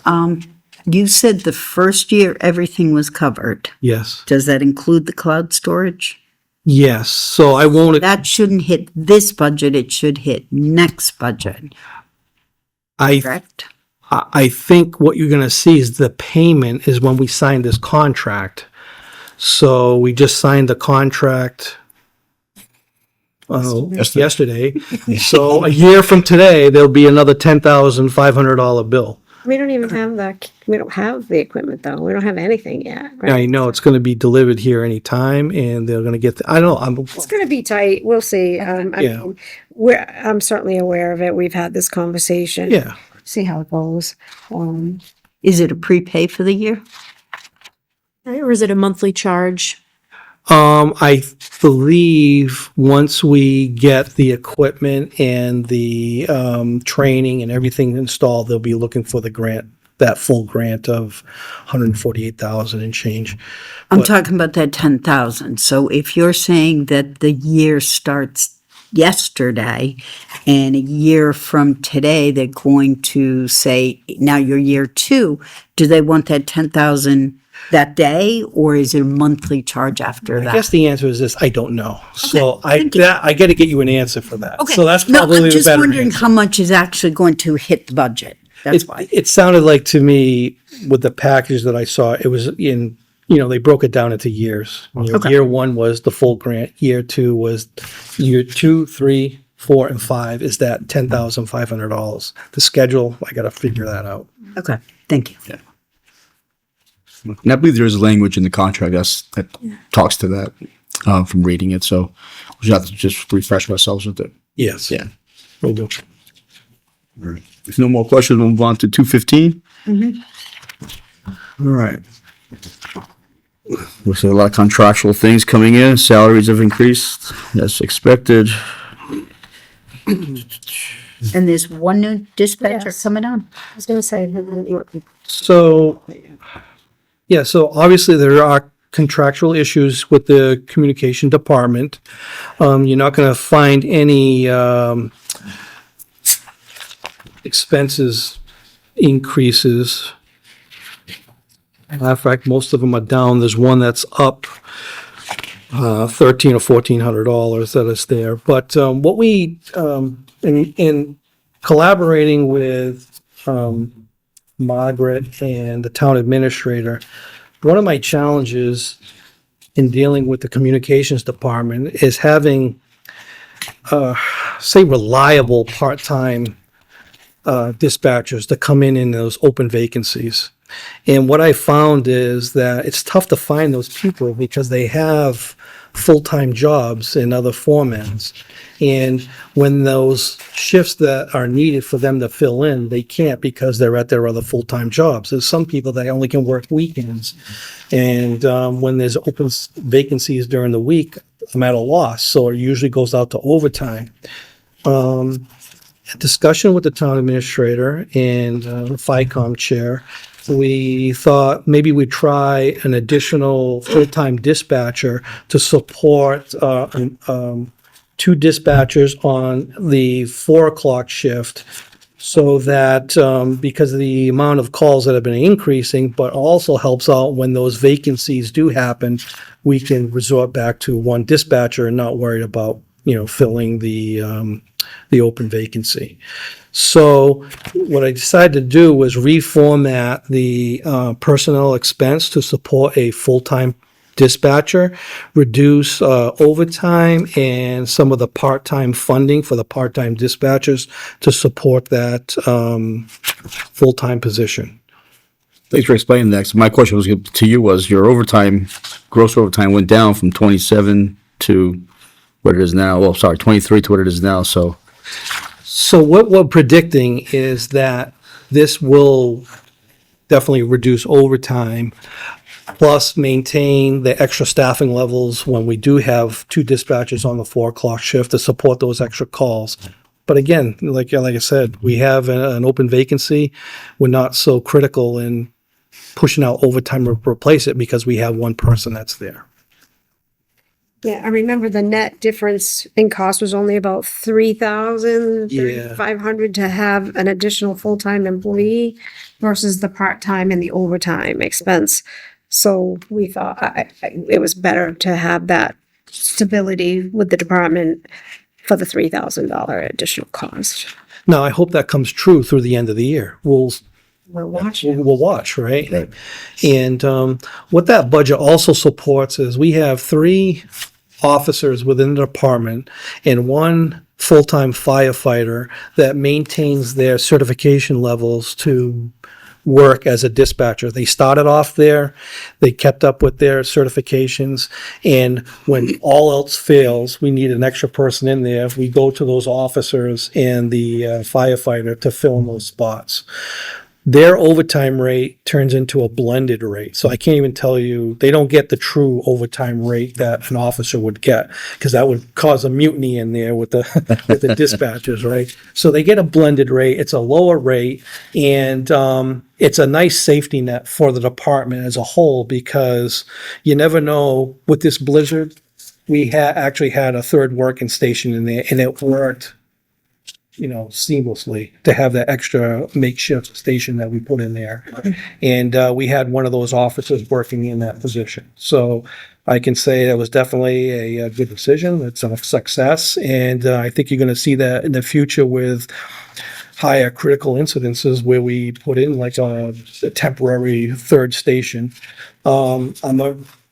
you said the first year everything was covered. Yes. Does that include the cloud storage? Yes, so I won't, That shouldn't hit this budget, it should hit next budget, correct? I think what you're gonna see is the payment is when we sign this contract. So we just signed the contract yesterday. So a year from today, there'll be another $10,500 bill. We don't even have we don't have the equipment though. We don't have anything yet, right? I know it's gonna be delivered here anytime, and they're gonna get, I don't know, It's gonna be tight. We'll see. I Yeah. mean, I'm certainly aware of it. We've had this conversation. yeah. See how it goes. Is it a prepay for the year? Or is it a monthly charge? I believe once we get the equipment and the training and everything installed, they'll be looking for the grant, that full grant of 148,000 and change. I'm But- talking about that 10,000. So if you're saying that the year starts yesterday and a year from today, they're going to say, now you're year 2, do they want that 10,000 that day, or is it a monthly charge after I that? guess the answer is this, I don't know. So I got to get you an answer for that. Okay. So that's No, probably I'm the just better wondering answer. how much is actually going to hit the budget. That's why. It sounded like to me with the package that I saw, it was in, they broke it down into years. Okay. Year 1 was the full grant. Year 2 was year 2, 3, 4, and 5 is that $10,500. The schedule, I got to figure that out. Okay, thank you. And I believe there is language in the contract that talks to that from reading it. So we just have to just refresh ourselves with it. Yes. Yeah. Will do. All right. If no more questions, we'll move on to 215. All right. We see a lot of contractual things coming in. Salaries have increased as expected. And there's one new dispatcher Yes. coming on? I was gonna say. So, yeah, so obviously there are contractual issues with the communication department. You're not going to find any expenses increases. Matter of fact, most of them are down. There's one that's up $1,300 or $1,400 that is there. But what we in collaborating with Margaret and the town administrator, one of my challenges in dealing with the communications department is having, say, reliable part-time dispatchers to come in those open vacancies. And what I found is that it's tough to find those people because they have full-time jobs in other formats. And when those shifts that are needed for them to fill in, they can't because they're at their other full-time jobs. There's some people that only can work weekends. And when there's open vacancies during the week, I'm at a loss. So it usually goes out to overtime. Discussion with the town administrator and the FICOM chair, we thought maybe we'd try an additional full-time dispatcher to support two dispatchers on the 4 o'clock shift, so that because of the amount of calls that have been increasing, but also helps out when those vacancies do happen, we can resort back to one dispatcher and not worried about, filling the open vacancy. So what I decided to do was reformat the personnel expense to support a full-time dispatcher, reduce overtime and some of the part-time funding for the part-time dispatchers to support that full-time position. Thanks for explaining that. So my question was to you was your overtime, gross overtime went down from 27 to what it is now. Well, sorry, 23 to what it is now. So what we're predicting is that this will definitely reduce overtime, plus maintain the extra staffing levels when we do have two dispatchers on the 4 o'clock shift to support those extra calls. But again, like I said, we have an open vacancy. We're not so critical in pushing out overtime to replace it because we have one person that's there. Yeah, I remember the net difference in cost was only about 3,000, Yeah. 3,500 to have an additional full-time employee versus the part-time and the overtime expense. So we thought it was better to have that stability with the department for the $3,000 additional cost. Now, I hope that comes true through the end of the year. We'll watch, right? And what that budget also supports is we have 3 officers within the department and 1 full-time firefighter that maintains their certification levels to work as a dispatcher. They started off there, they kept up with their certifications, and when all else fails, we need an extra person in there. We go to those officers and the firefighter to fill in those spots. Their overtime rate turns into a blended rate. So I can't even tell you, they don't get the true overtime rate that an officer would get, because that would cause a mutiny in there with the with the dispatchers, right? So they get a blended rate. It's a lower rate, and it's a nice safety net for the department as a whole, because you never know with this blizzard. We actually had a third working station in there, and it worked seamlessly to have that extra makeshift station that we put in there. And we had one of those officers working in that position. So I can say that was definitely a good decision. It's a success. And I think you're going to see that in the future with higher critical incidences where we put in like a temporary third station. I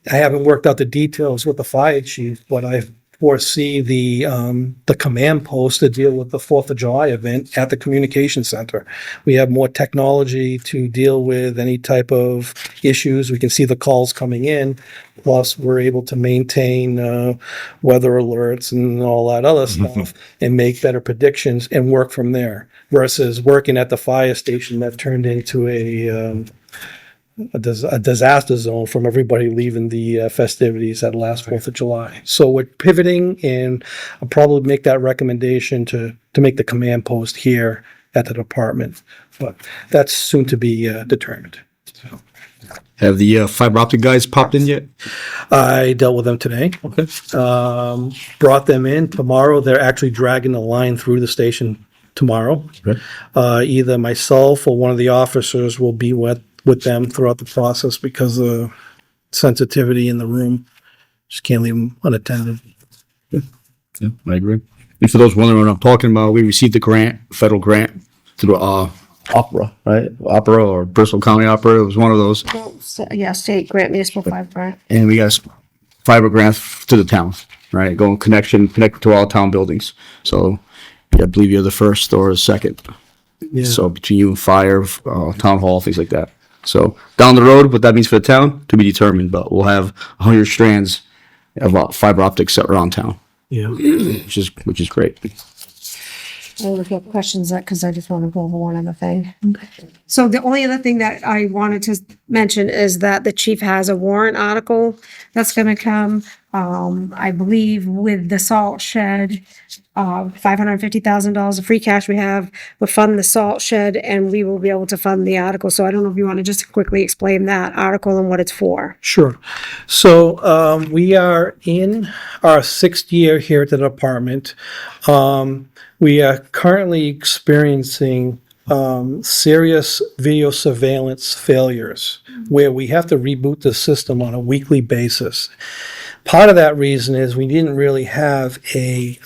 haven't worked out the details with the fire chief, but I foresee the command post to deal with the 4th of July event at the communication center. We have more technology to deal with any type of issues. We can see the calls coming in. Plus, we're able to maintain weather alerts and all that other stuff and make better predictions and work from there versus working at the fire station that turned into a disaster zone from everybody leaving the festivities at last 4th of July. So we're pivoting, and I'll probably make that recommendation to make the command post here at the department, but that's soon to be determined. So. Have the fiber optic guys popped in yet? I dealt with them today. Okay. Brought them in. Tomorrow they're actually dragging the line through the station tomorrow. Okay. Either myself or one of the officers will be with them throughout the process because of sensitivity in the room. Just can't leave them unattended. Yeah, I agree. And for those wondering what I'm talking about, we received the grant, federal grant through Opera, right? Opera or Bristol County Opera. It was one of those. Yeah, state grant, municipal fiber grant. And we got fiber grants to the town, right? Going connect to all town buildings. So I believe you're the first or the second. Yeah. So between you and fire, town hall, things like that. So down the road, what that means for the town to be determined, but we'll have 100 strands of fiber optics around town, Yeah. which is great. I don't know if you have questions, because I just want to go over one other thing. So the only other thing that I wanted to mention is that the chief has a warrant article that's gonna come, I believe with the salt shed, $550,000 of free cash we have, will fund the salt shed, and we will be able to fund the article. So I don't know if you want to just quickly explain that article and what it's for. Sure. So we are in our 6th year here at the department. We are currently experiencing serious video surveillance failures where we have to reboot the system on a weekly basis. Part of that reason is we didn't really have a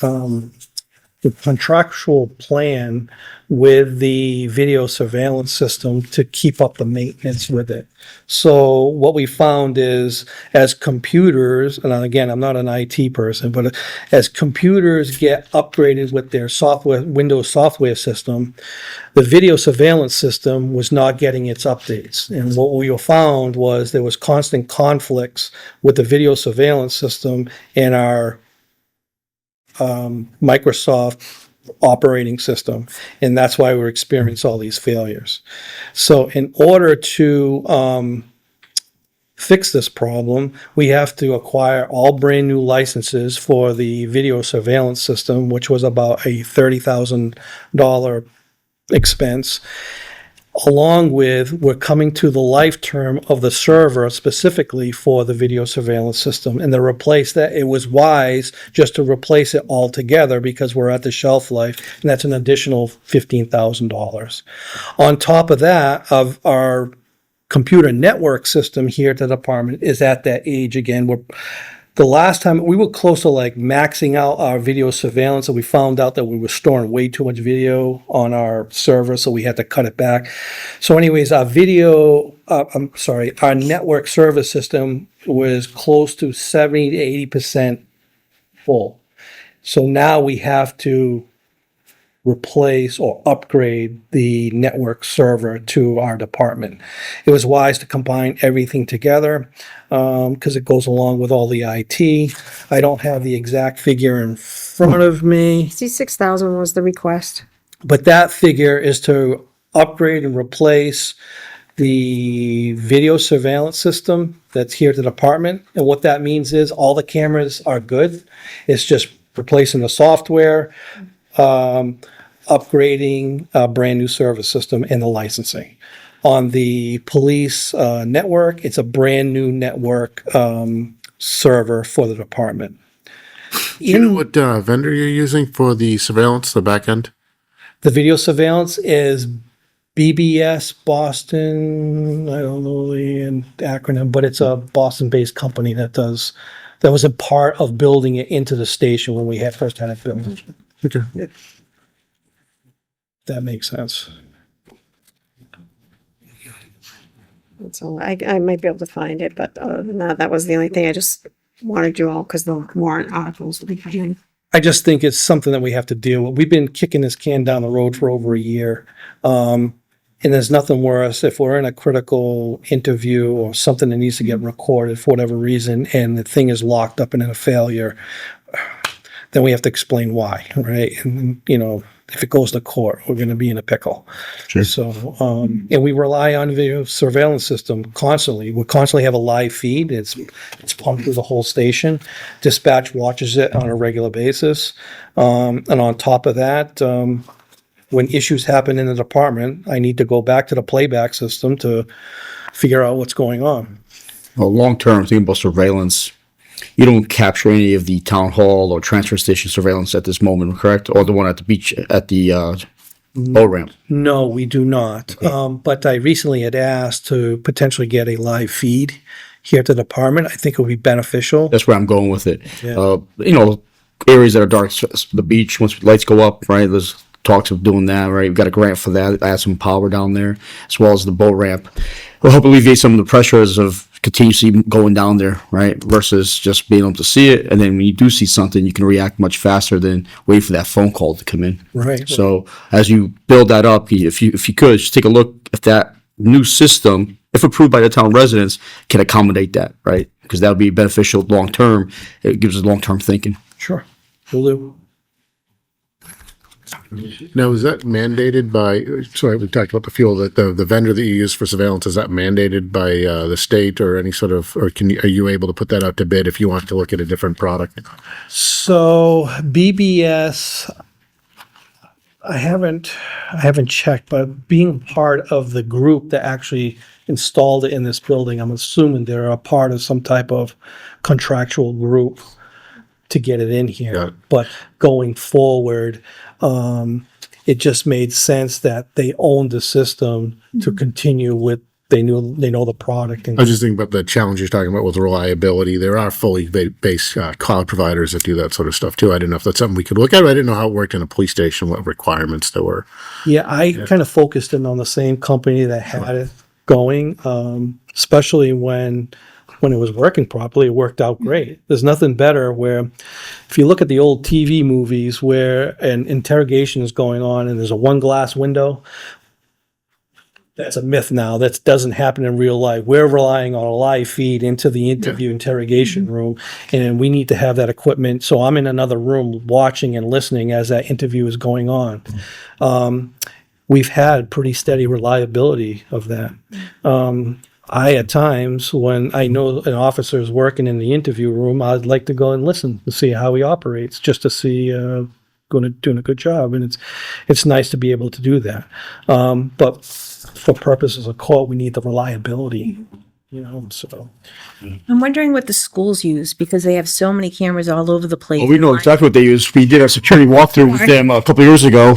contractual plan with the video surveillance system to keep up the maintenance with it. So what we found is as computers, and again, I'm not an IT person, but as computers get upgraded with their software, Windows software system, the video surveillance system was not getting its updates. And what we found was there was constant conflicts with the video surveillance system and our Microsoft operating system, and that's why we're experiencing all these failures. So in order to fix this problem, we have to acquire all brand new licenses for the video surveillance system, which was about a $30,000 expense. Along with, we're coming to the life term of the server specifically for the video surveillance system, and to replace that, it was wise just to replace it altogether because we're at the shelf life, and that's an additional $15,000. On top of that, of our computer network system here at the department is at that age again. The last time we were close to like maxing out our video surveillance, and we found out that we were storing way too much video on our server, so we had to cut it back. So anyways, our network service system was close to 70 to 80% full. So now we have to replace or upgrade the network server to our department. It was wise to combine everything together because it goes along with all the IT. I don't have the exact figure in front of me, 66,000 was the request. but that figure is to upgrade and replace the video surveillance system that's here at the department. And what that means is all the cameras are good. It's just replacing the software, upgrading a brand new service system, and the licensing. On the police network, it's a brand new network server for the department. Do you know what vendor you're using for the surveillance, the back end? The video surveillance is BBS Boston. I don't know the acronym, but it's a Boston-based company that was a part of building it into the station when we first had it built. Okay. That makes sense. So I might be able to find it, but other than that, that was the only thing. I just wanted you all, because the warrant articles will be coming. I just think it's something that we have to deal with. We've been kicking this can down the road for over a year. And there's nothing worse if we're in a critical interview or something that needs to get recorded for whatever reason, and the thing is locked up and in a failure, then we have to explain why, right? And, if it goes to court, we're going to be in a pickle. Sure. So, and we rely on video surveillance system constantly. We constantly have a live feed. It's pumped through the whole station. Dispatch watches it on a regular basis. And on top of that, when issues happen in the department, I need to go back to the playback system to figure out what's going on. Well, long-term, thinking about surveillance, you don't capture any of the town hall or transfer station surveillance at this moment, correct? Or the one at the beach, at the boat ramp? No, we do not. But I recently had asked to potentially get a live feed here at the department. I think it would be beneficial. That's where I'm going with it. Yeah. Areas that are dark, the beach, once lights go up, right, there's talks of doing that, right? We've got a grant for that, add some power down there, as well as the boat ramp. We'll help alleviate some of the pressures of continuously going down there, right? Versus just being able to see it, and then when you do see something, you can react much faster than wait for that phone call to come in. Right. So as you build that up, if you could, just take a look if that new system, if approved by the town residents, can accommodate that, right? Because that would be beneficial long term. It gives us long term thinking. Sure. Will do. Now, is that mandated by, sorry, we talked about the fuel, that the vendor that you use for surveillance, is that mandated by the state or any sort of, or are you able to put that out to bid if you want to look at a different product? So BBS, I haven't checked, but being part of the group that actually installed it in this building, I'm assuming they're a part of some type of contractual group to get it in here. Yeah. But going forward, it just made sense that they owned the system to continue with. They know the product. And I was just thinking about the challenge you're talking about with reliability. There are fully based cloud providers that do that sort of stuff too. I didn't know if that's something we could look at. I didn't know how it worked in a police station, what requirements there were. yeah, I kind of focused in on the same company that had it going, especially when it was working properly. It worked out great. There's nothing better where, if you look at the old TV movies where an interrogation is going on and there's a one glass window, that's a myth now. That doesn't happen in real life. We're relying on a live feed into the interrogation room, and we need to have that equipment. So I'm in another room watching and listening as that interview is going on. We've had pretty steady reliability of that. I, at times, when I know an officer is working in the interview room, I'd like to go and listen to see how he operates, just to see doing a good job. And it's nice to be able to do that. But for purposes of court, we need the reliability, so. I'm wondering what the schools use because they have so many cameras all over the place. Well, we know exactly what they use. We did a security walkthrough with them a couple of years ago.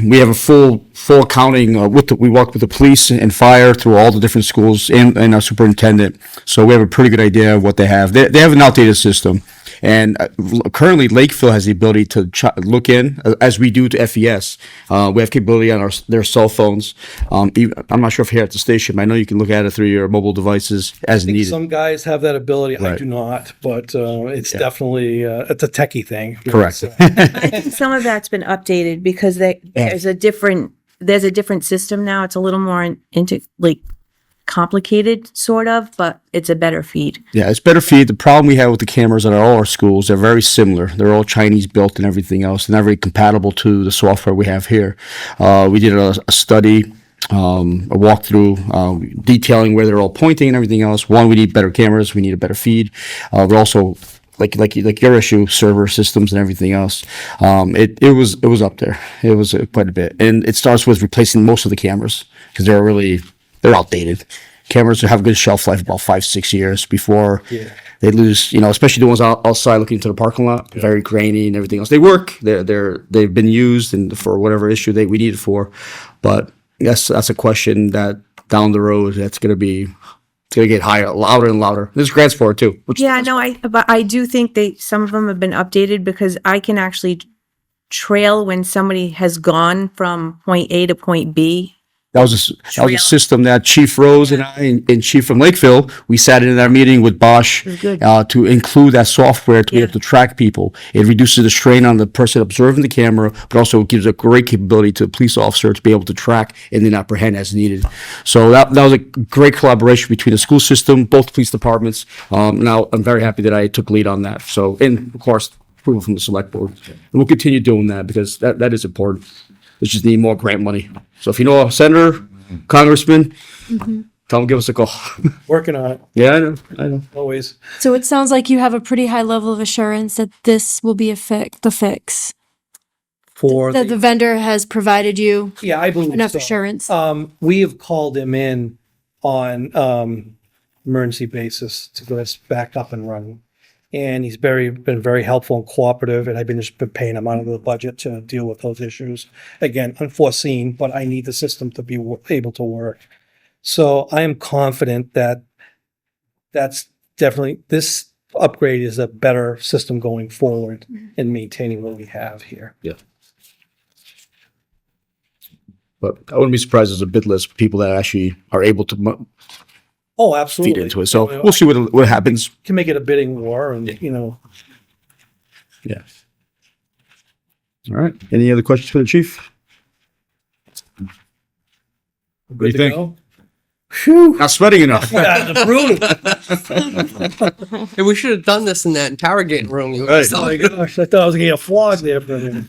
We have a full accounting we walked with the police and fire through all the different schools and our superintendent. So we have a pretty good idea of what they have. They have an outdated system. And currently, Lakeville has the ability to look in, as we do to FES. We have capability on their cell phones. I'm not sure if here at the station, but I know you can look at it through your mobile devices as needed. Some guys have that ability. I Right. do not, but it's definitely it's a techie thing. Correct. I think some of that's been updated because there's a different system now. It's a little more complicated, sort of, but it's a better feed. Yeah, it's better feed. The problem we have with the cameras at all our schools, they're very similar. They're all Chinese built and everything else. They're not very compatible to the software we have here. We did a study, a walkthrough, detailing where they're all pointing and everything else. One, we need better cameras. We need a better feed. We're also like your issue, server systems and everything else. It was up there. It was quite a bit, and it starts with replacing most of the cameras because they're outdated. Cameras have a good shelf life, about 5-6 years before they lose. Especially the ones outside looking into the parking lot, very grainy and everything else. They work. They've been used and for whatever issue we need it for, but that's a question that down the road it's going to get higher, louder and louder. There's grants for it too. But I do think some of them have been updated because I can actually trail when somebody has gone from point A to point B. That was a system that Chief Rose and I and Chief from Lakeville, we sat in that meeting with Bosch to include that software to be able to track people. It reduces the strain on the person observing the camera, but also gives a great capability to a police officer to be able to track and then apprehend as needed. So that was a great collaboration between the school system, both police departments. Now I'm very happy that I took lead on that. So, and of course, approval from the select board. And we'll continue doing that because that is important. We just need more grant money. So if you know a senator, congressman, tell them give us a call. Working on it. Yeah, I know. Always. So it sounds like you have a pretty high level of assurance that this will be the fix. That the vendor has provided you I believe enough so. assurance. We have called him in on emergency basis to get us back up and running. And he's been very helpful and cooperative, and I've been paying him out of the budget to deal with those issues. Again, unforeseen, but I need the system to be able to work. So I am confident that that's definitely, this upgrade is a better system going forward in maintaining what we have here. Yeah. But I wouldn't be surprised there's a bid list for people that actually are able to Oh, absolutely. feed into it. So we'll see what happens. Can make it a bidding war and, you know. Yeah. All right. Any other questions for the chief? What do you think? Phew. Not sweating enough. Yeah, it's brutal. Hey, we should have done this in that interrogate room. You were Right. Oh my gosh, I thought I was gonna get flogged there for a minute.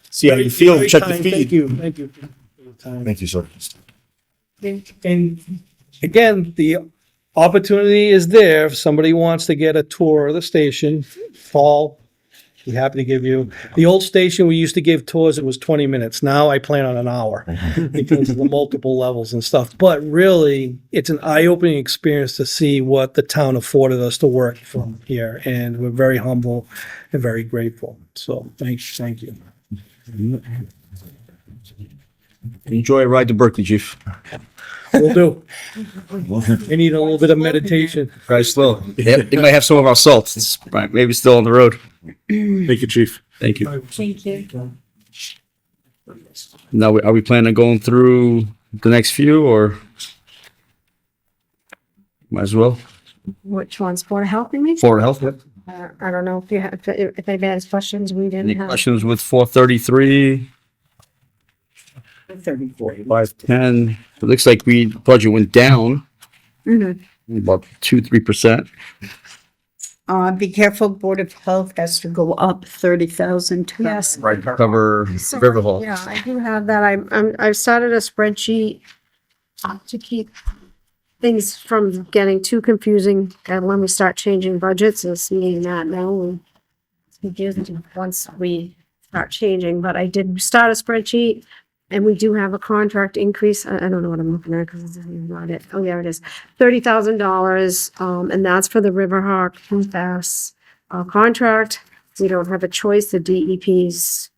See how you feel. Very Check the kind. feed. Thank you for your time. Thank you, sir. And again, the opportunity is there. If somebody wants to get a tour of the station, Paul, be happy to give you. The old station, we used to give tours, it was 20 minutes. Now I plan on an hour because of the multiple levels and stuff. But really, it's an eye-opening experience to see what the town afforded us to work from here. And we're very humble and very grateful. So thank you. Enjoy a ride to Berkeley, chief. Will do. I need a little bit of meditation. Try slow. Yep. They might have some of our salt. It's maybe still on the road. Thank you, chief. Thank you. Thank you. Now, are we planning on going through the next few or? Might as well. Which one's Board of Health, you mean? Florida Health. Yep. I don't know if you have, if anybody has questions, we didn't Any have. questions with 433, 34. 510? It looks like budget went down about 2-3%. Be careful, Board of Health has to go up 30,000 to Yes. Right. Cover Sorry, River Hall. Yeah, I do have that. I've started a spreadsheet to keep things from getting too confusing. And when we start changing budgets, and seeing that now, it's confusing once we start changing. But I did start a spreadsheet, and we do have a contract increase. I don't know what I'm looking at because it's not it. Oh, yeah, it is $30,000, and that's for the Riverhawk PFAS contract. We don't have a choice. The DEP's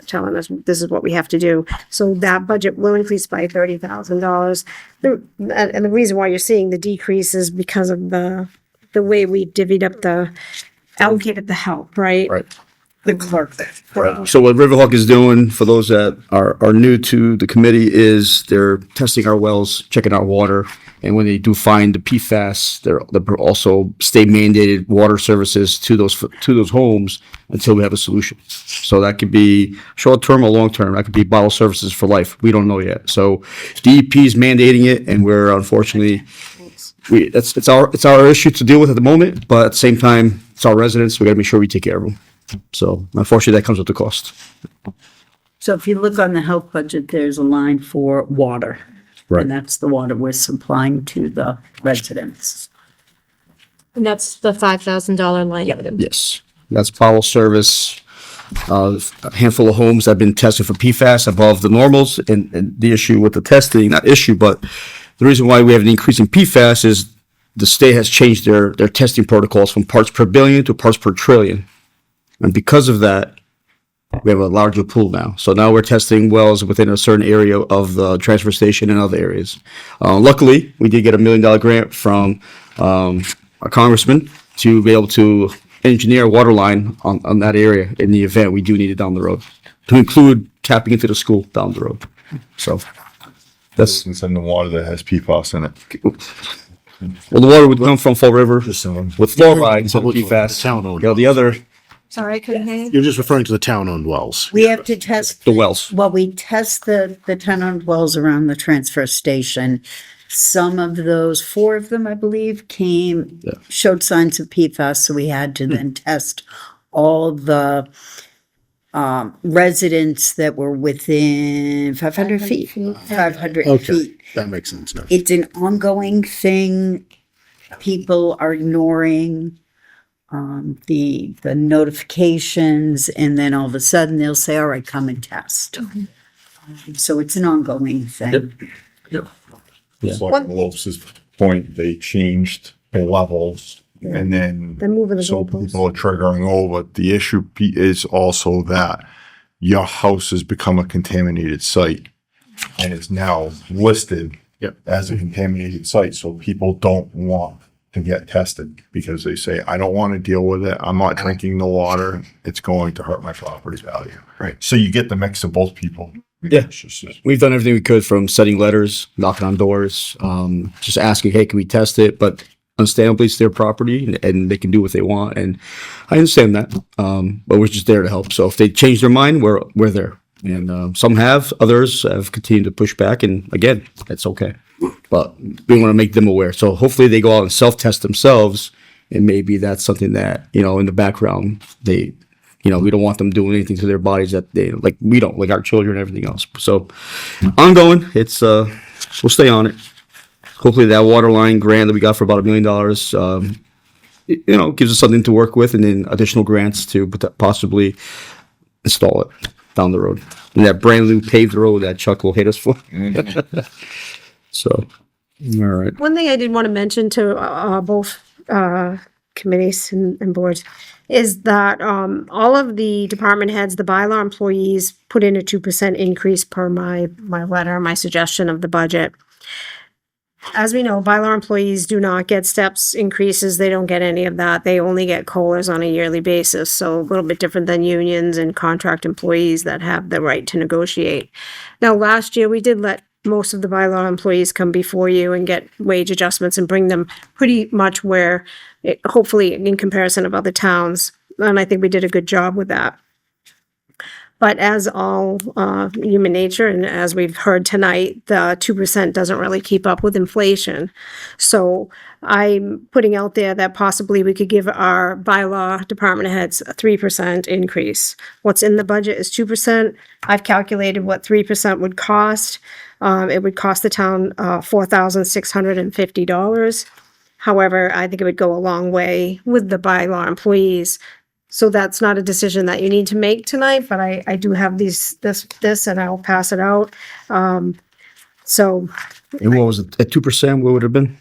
telling us this is what we have to do. So that budget will increase by $30,000. And the reason why you're seeing the decrease is because of the way we divvied up allocated the help, right? Right. the clerk. So what Riverhawk is doing, for those that are new to the committee, is they're testing our wells, checking our water, and when they do find the PFAS, they're also state mandated water services to those homes until we have a solution. So that could be short term or long term. That could be bottle services for life. We don't know yet. So DEP is mandating it, and we're unfortunately it's our issue to deal with at the moment. But at the same time, it's our residents. We got to make sure we take care of them. So unfortunately, that comes with the cost. So if you look on the health budget, there's a line for water. Right. And that's the water we're supplying to the residents. And that's the $5,000 line item. Yes, that's bottle service. A handful of homes have been tested for PFAS above the normals, and the issue with the testing, not issue, but the reason why we have an increase in PFAS is the state has changed their testing protocols from parts per billion to parts per trillion. And because of that, we have a larger pool now. So now we're testing wells within a certain area of the transfer station and other areas. Luckily, we did get $1 million grant from a congressman to be able to engineer a water line on that area in the event we do need it down the road, to include tapping into the school down the road. So that's It's in the water that has PFAS in it. well, the water would come from Fall River with fluoride, so PFAS. Town-owned. You know, the other Sorry, I couldn't hear you. You're just referring to the town-owned wells. We have to test. the wells. Well, we test the 10 wells around the transfer station. Some of those, 4 of them, I believe, showed signs of PFAS, so we had to then test all the residents that were within 500 feet. 500 Okay, feet. that makes sense now. It's an ongoing thing. People are ignoring the notifications, and then all of a sudden they'll say, all right, come and test. So it's an ongoing thing. It's like Lope's point, they changed the levels and then They're moving the so goalposts. people are triggering over. The issue is also that your house has become a contaminated site and it's now listed as a contaminated site. So people don't want to get tested because they say, I don't want to deal with it. I'm not drinking the water. It's going to hurt my property value. Right. So you get the mix of both people. Yeah. We've done everything we could, from sending letters, knocking on doors, just asking, hey, can we test it? But understandably, it's their property and they can do what they want. And I understand that. But we're just there to help. So if they change their mind, we're there. And some have, others have continued to push back. And again, that's okay. But we want to make them aware. So hopefully they go out and self-test themselves. And maybe that's something that, in the background, we don't want them doing anything to their bodies that we don't, like our children and everything else. So ongoing, we'll stay on it. Hopefully that water line grant that we got for about $1 million, gives us something to work with, and then additional grants to possibly install it down the road. And that brand new paved road that Chuck will hate us for. So, all right. One thing I did want to mention to both committees and boards is that all of the department heads, the bylaw employees, put in a 2% increase per my letter, my suggestion of the budget. As we know, bylaw employees do not get steps increases. They don't get any of that. They only get COLAs on a yearly basis. So a little bit different than unions and contract employees that have the right to negotiate. Now, last year we did let most of the bylaw employees come before you and get wage adjustments and bring them pretty much where, hopefully in comparison of other towns. And I think we did a good job with that. But as all human nature, and as we've heard tonight, the 2% doesn't really keep up with inflation. So I'm putting out there that possibly we could give our bylaw department heads a 3% increase. What's in the budget is 2%. I've calculated what 3% would cost. It would cost the town $4,650. However, I think it would go a long way with the bylaw employees. So that's not a decision that you need to make tonight, but I do have this, and I'll pass it out. So, And what was it, at 2%, what would it have been?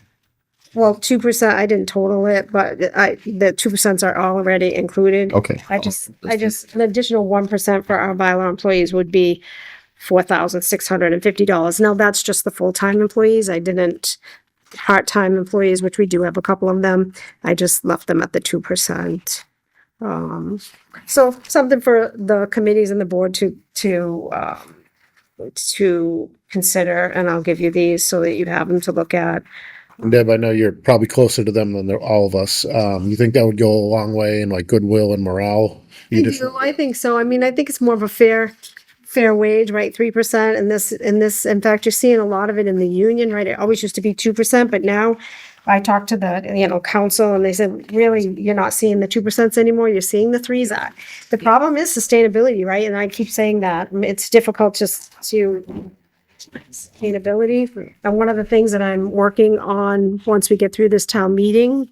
well, 2%, I didn't total it, but the 2% are already included. Okay. I just, an additional 1% for our bylaw employees would be $4,650. Now, that's just the full-time employees. I didn't, part-time employees, which we do have a couple of them, I just left them at the 2%. So something for the committees and the board to consider, and I'll give you these so that you have them to look at. And Deb, I know you're probably closer to them than all of us. You think that would go a long way in like goodwill and morale? I think so. I mean, I think it's more of a fair wage, right? 3%. And this, in fact, you're seeing a lot of it in the union, right? It always used to be 2%, but now I talked to the, council, and they said, really, you're not seeing the 2% anymore. You're seeing the 3s at. The problem is sustainability, right? And I keep saying that it's difficult just to sustainability. And one of the things that I'm working on once we get through this town meeting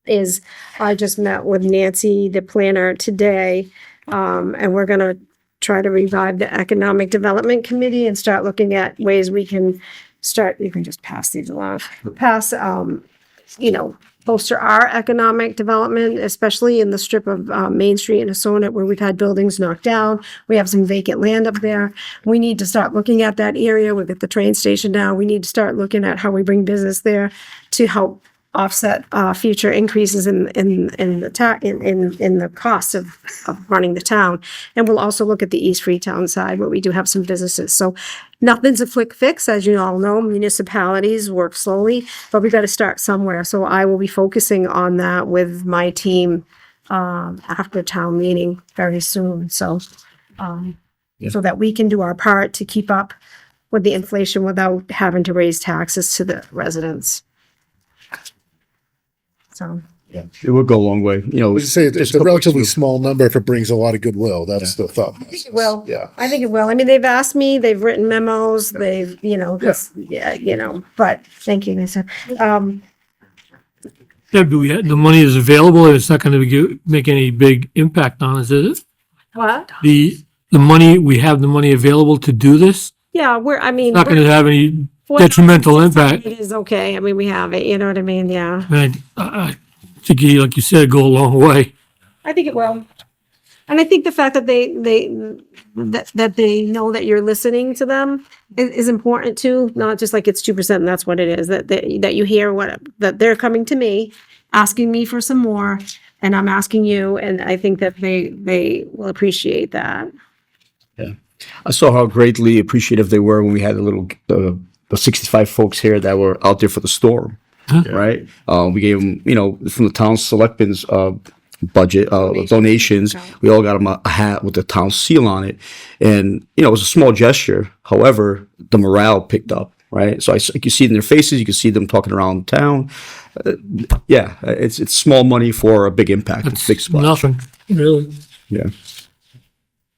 is I just met with Nancy, the planner, today. And we're going to try to revive the Economic Development Committee and start looking at ways we can start, you can just pass these along, bolster our economic development, especially in the strip of Main Street in Asona where we've had buildings knocked down. We have some vacant land up there. We need to start looking at that area. We've got the train station now. We need to start looking at how we bring business there to help offset future increases in the cost of running the town. And we'll also look at the East Freetown side where we do have some businesses. So nothing's a quick fix, as you all know. Municipalities work slowly, but we got to start somewhere. So I will be focusing on that with my team after town meeting very soon. So so that we can do our part to keep up with the inflation without having to raise taxes to the residents. So It would go a long way, We say it's a relatively small number if it brings a lot of goodwill. That's the thought. I think it will. Yeah. I think it will. I mean, they've asked me, they've written memos, they've, but thank you, Lisa. Yeah, but the money is available and it's not gonna make any big impact on us, is it? What? The money, we have the money available to do this, Yeah, not gonna have any detrimental impact. It is okay. I mean, we have it, you know what I mean? Yeah. And I think, like you said, go a long way. I think it will. And I think the fact that they know that you're listening to them is important too, not just like it's 2% and that's what it is, that you hear that they're coming to me, asking me for some more, and I'm asking you, and I think that they will appreciate that. Yeah. I saw how greatly appreciative they were when we had the 65 folks here that were out there for the storm, right? We gave them, from the town selectmen's budget donations. We all got them a hat with the town seal on it, and it was a small gesture. However, the morale picked up, right? So you can see it in their faces. You can see them talking around town. It's small money for a big impact. It's big splash. Nothing, really. Yeah.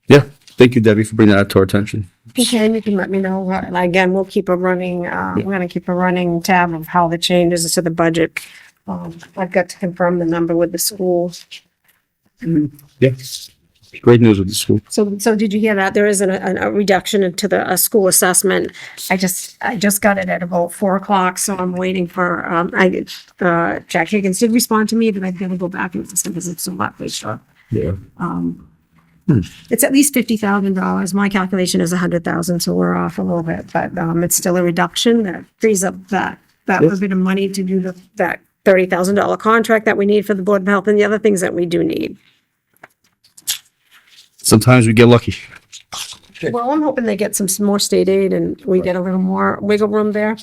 Yeah. Thank you, Debbie, for bringing that to our attention. Okay, and you can let me know, again, we'll keep a running, we're gonna keep a running tab of how the changes to the budget. I've got to confirm the number with the schools. Yeah. Great news with the school. So did you hear that? There is a reduction into the school assessment. I just got it at about 4:00, so I'm waiting for, Jack Higgins did respond to me, but I've got to go back and listen because it's so much, sure. Yeah. It's at least $50,000. My calculation is 100,000, so we're off a little bit, but it's still a reduction that frees up that little bit of money to do that $30,000 contract that we need for the Board of Health and the other things that we do need. Sometimes we get lucky. Well, I'm hoping they get some more state aid and we get a little more wiggle room there.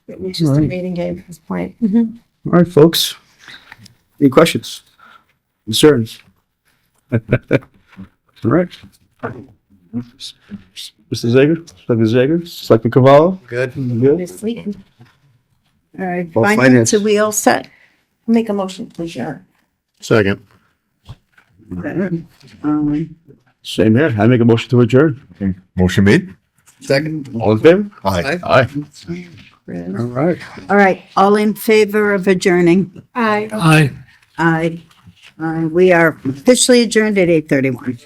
It's just a waiting game at this point. All right, folks. Any questions? Concerns? All right. Mr. Zager? Selectman Zager? Selectman Cavallo? Good. Good? All right, Well, finance, finance. are we all set? Make a motion, please, Sharon. Second. Same here. I make a motion to adjourn. Motion made? Second. All in favor? Aye. Aye. All right. All right, all in favor of adjourning? Aye. Aye. We are officially adjourned at 8:31.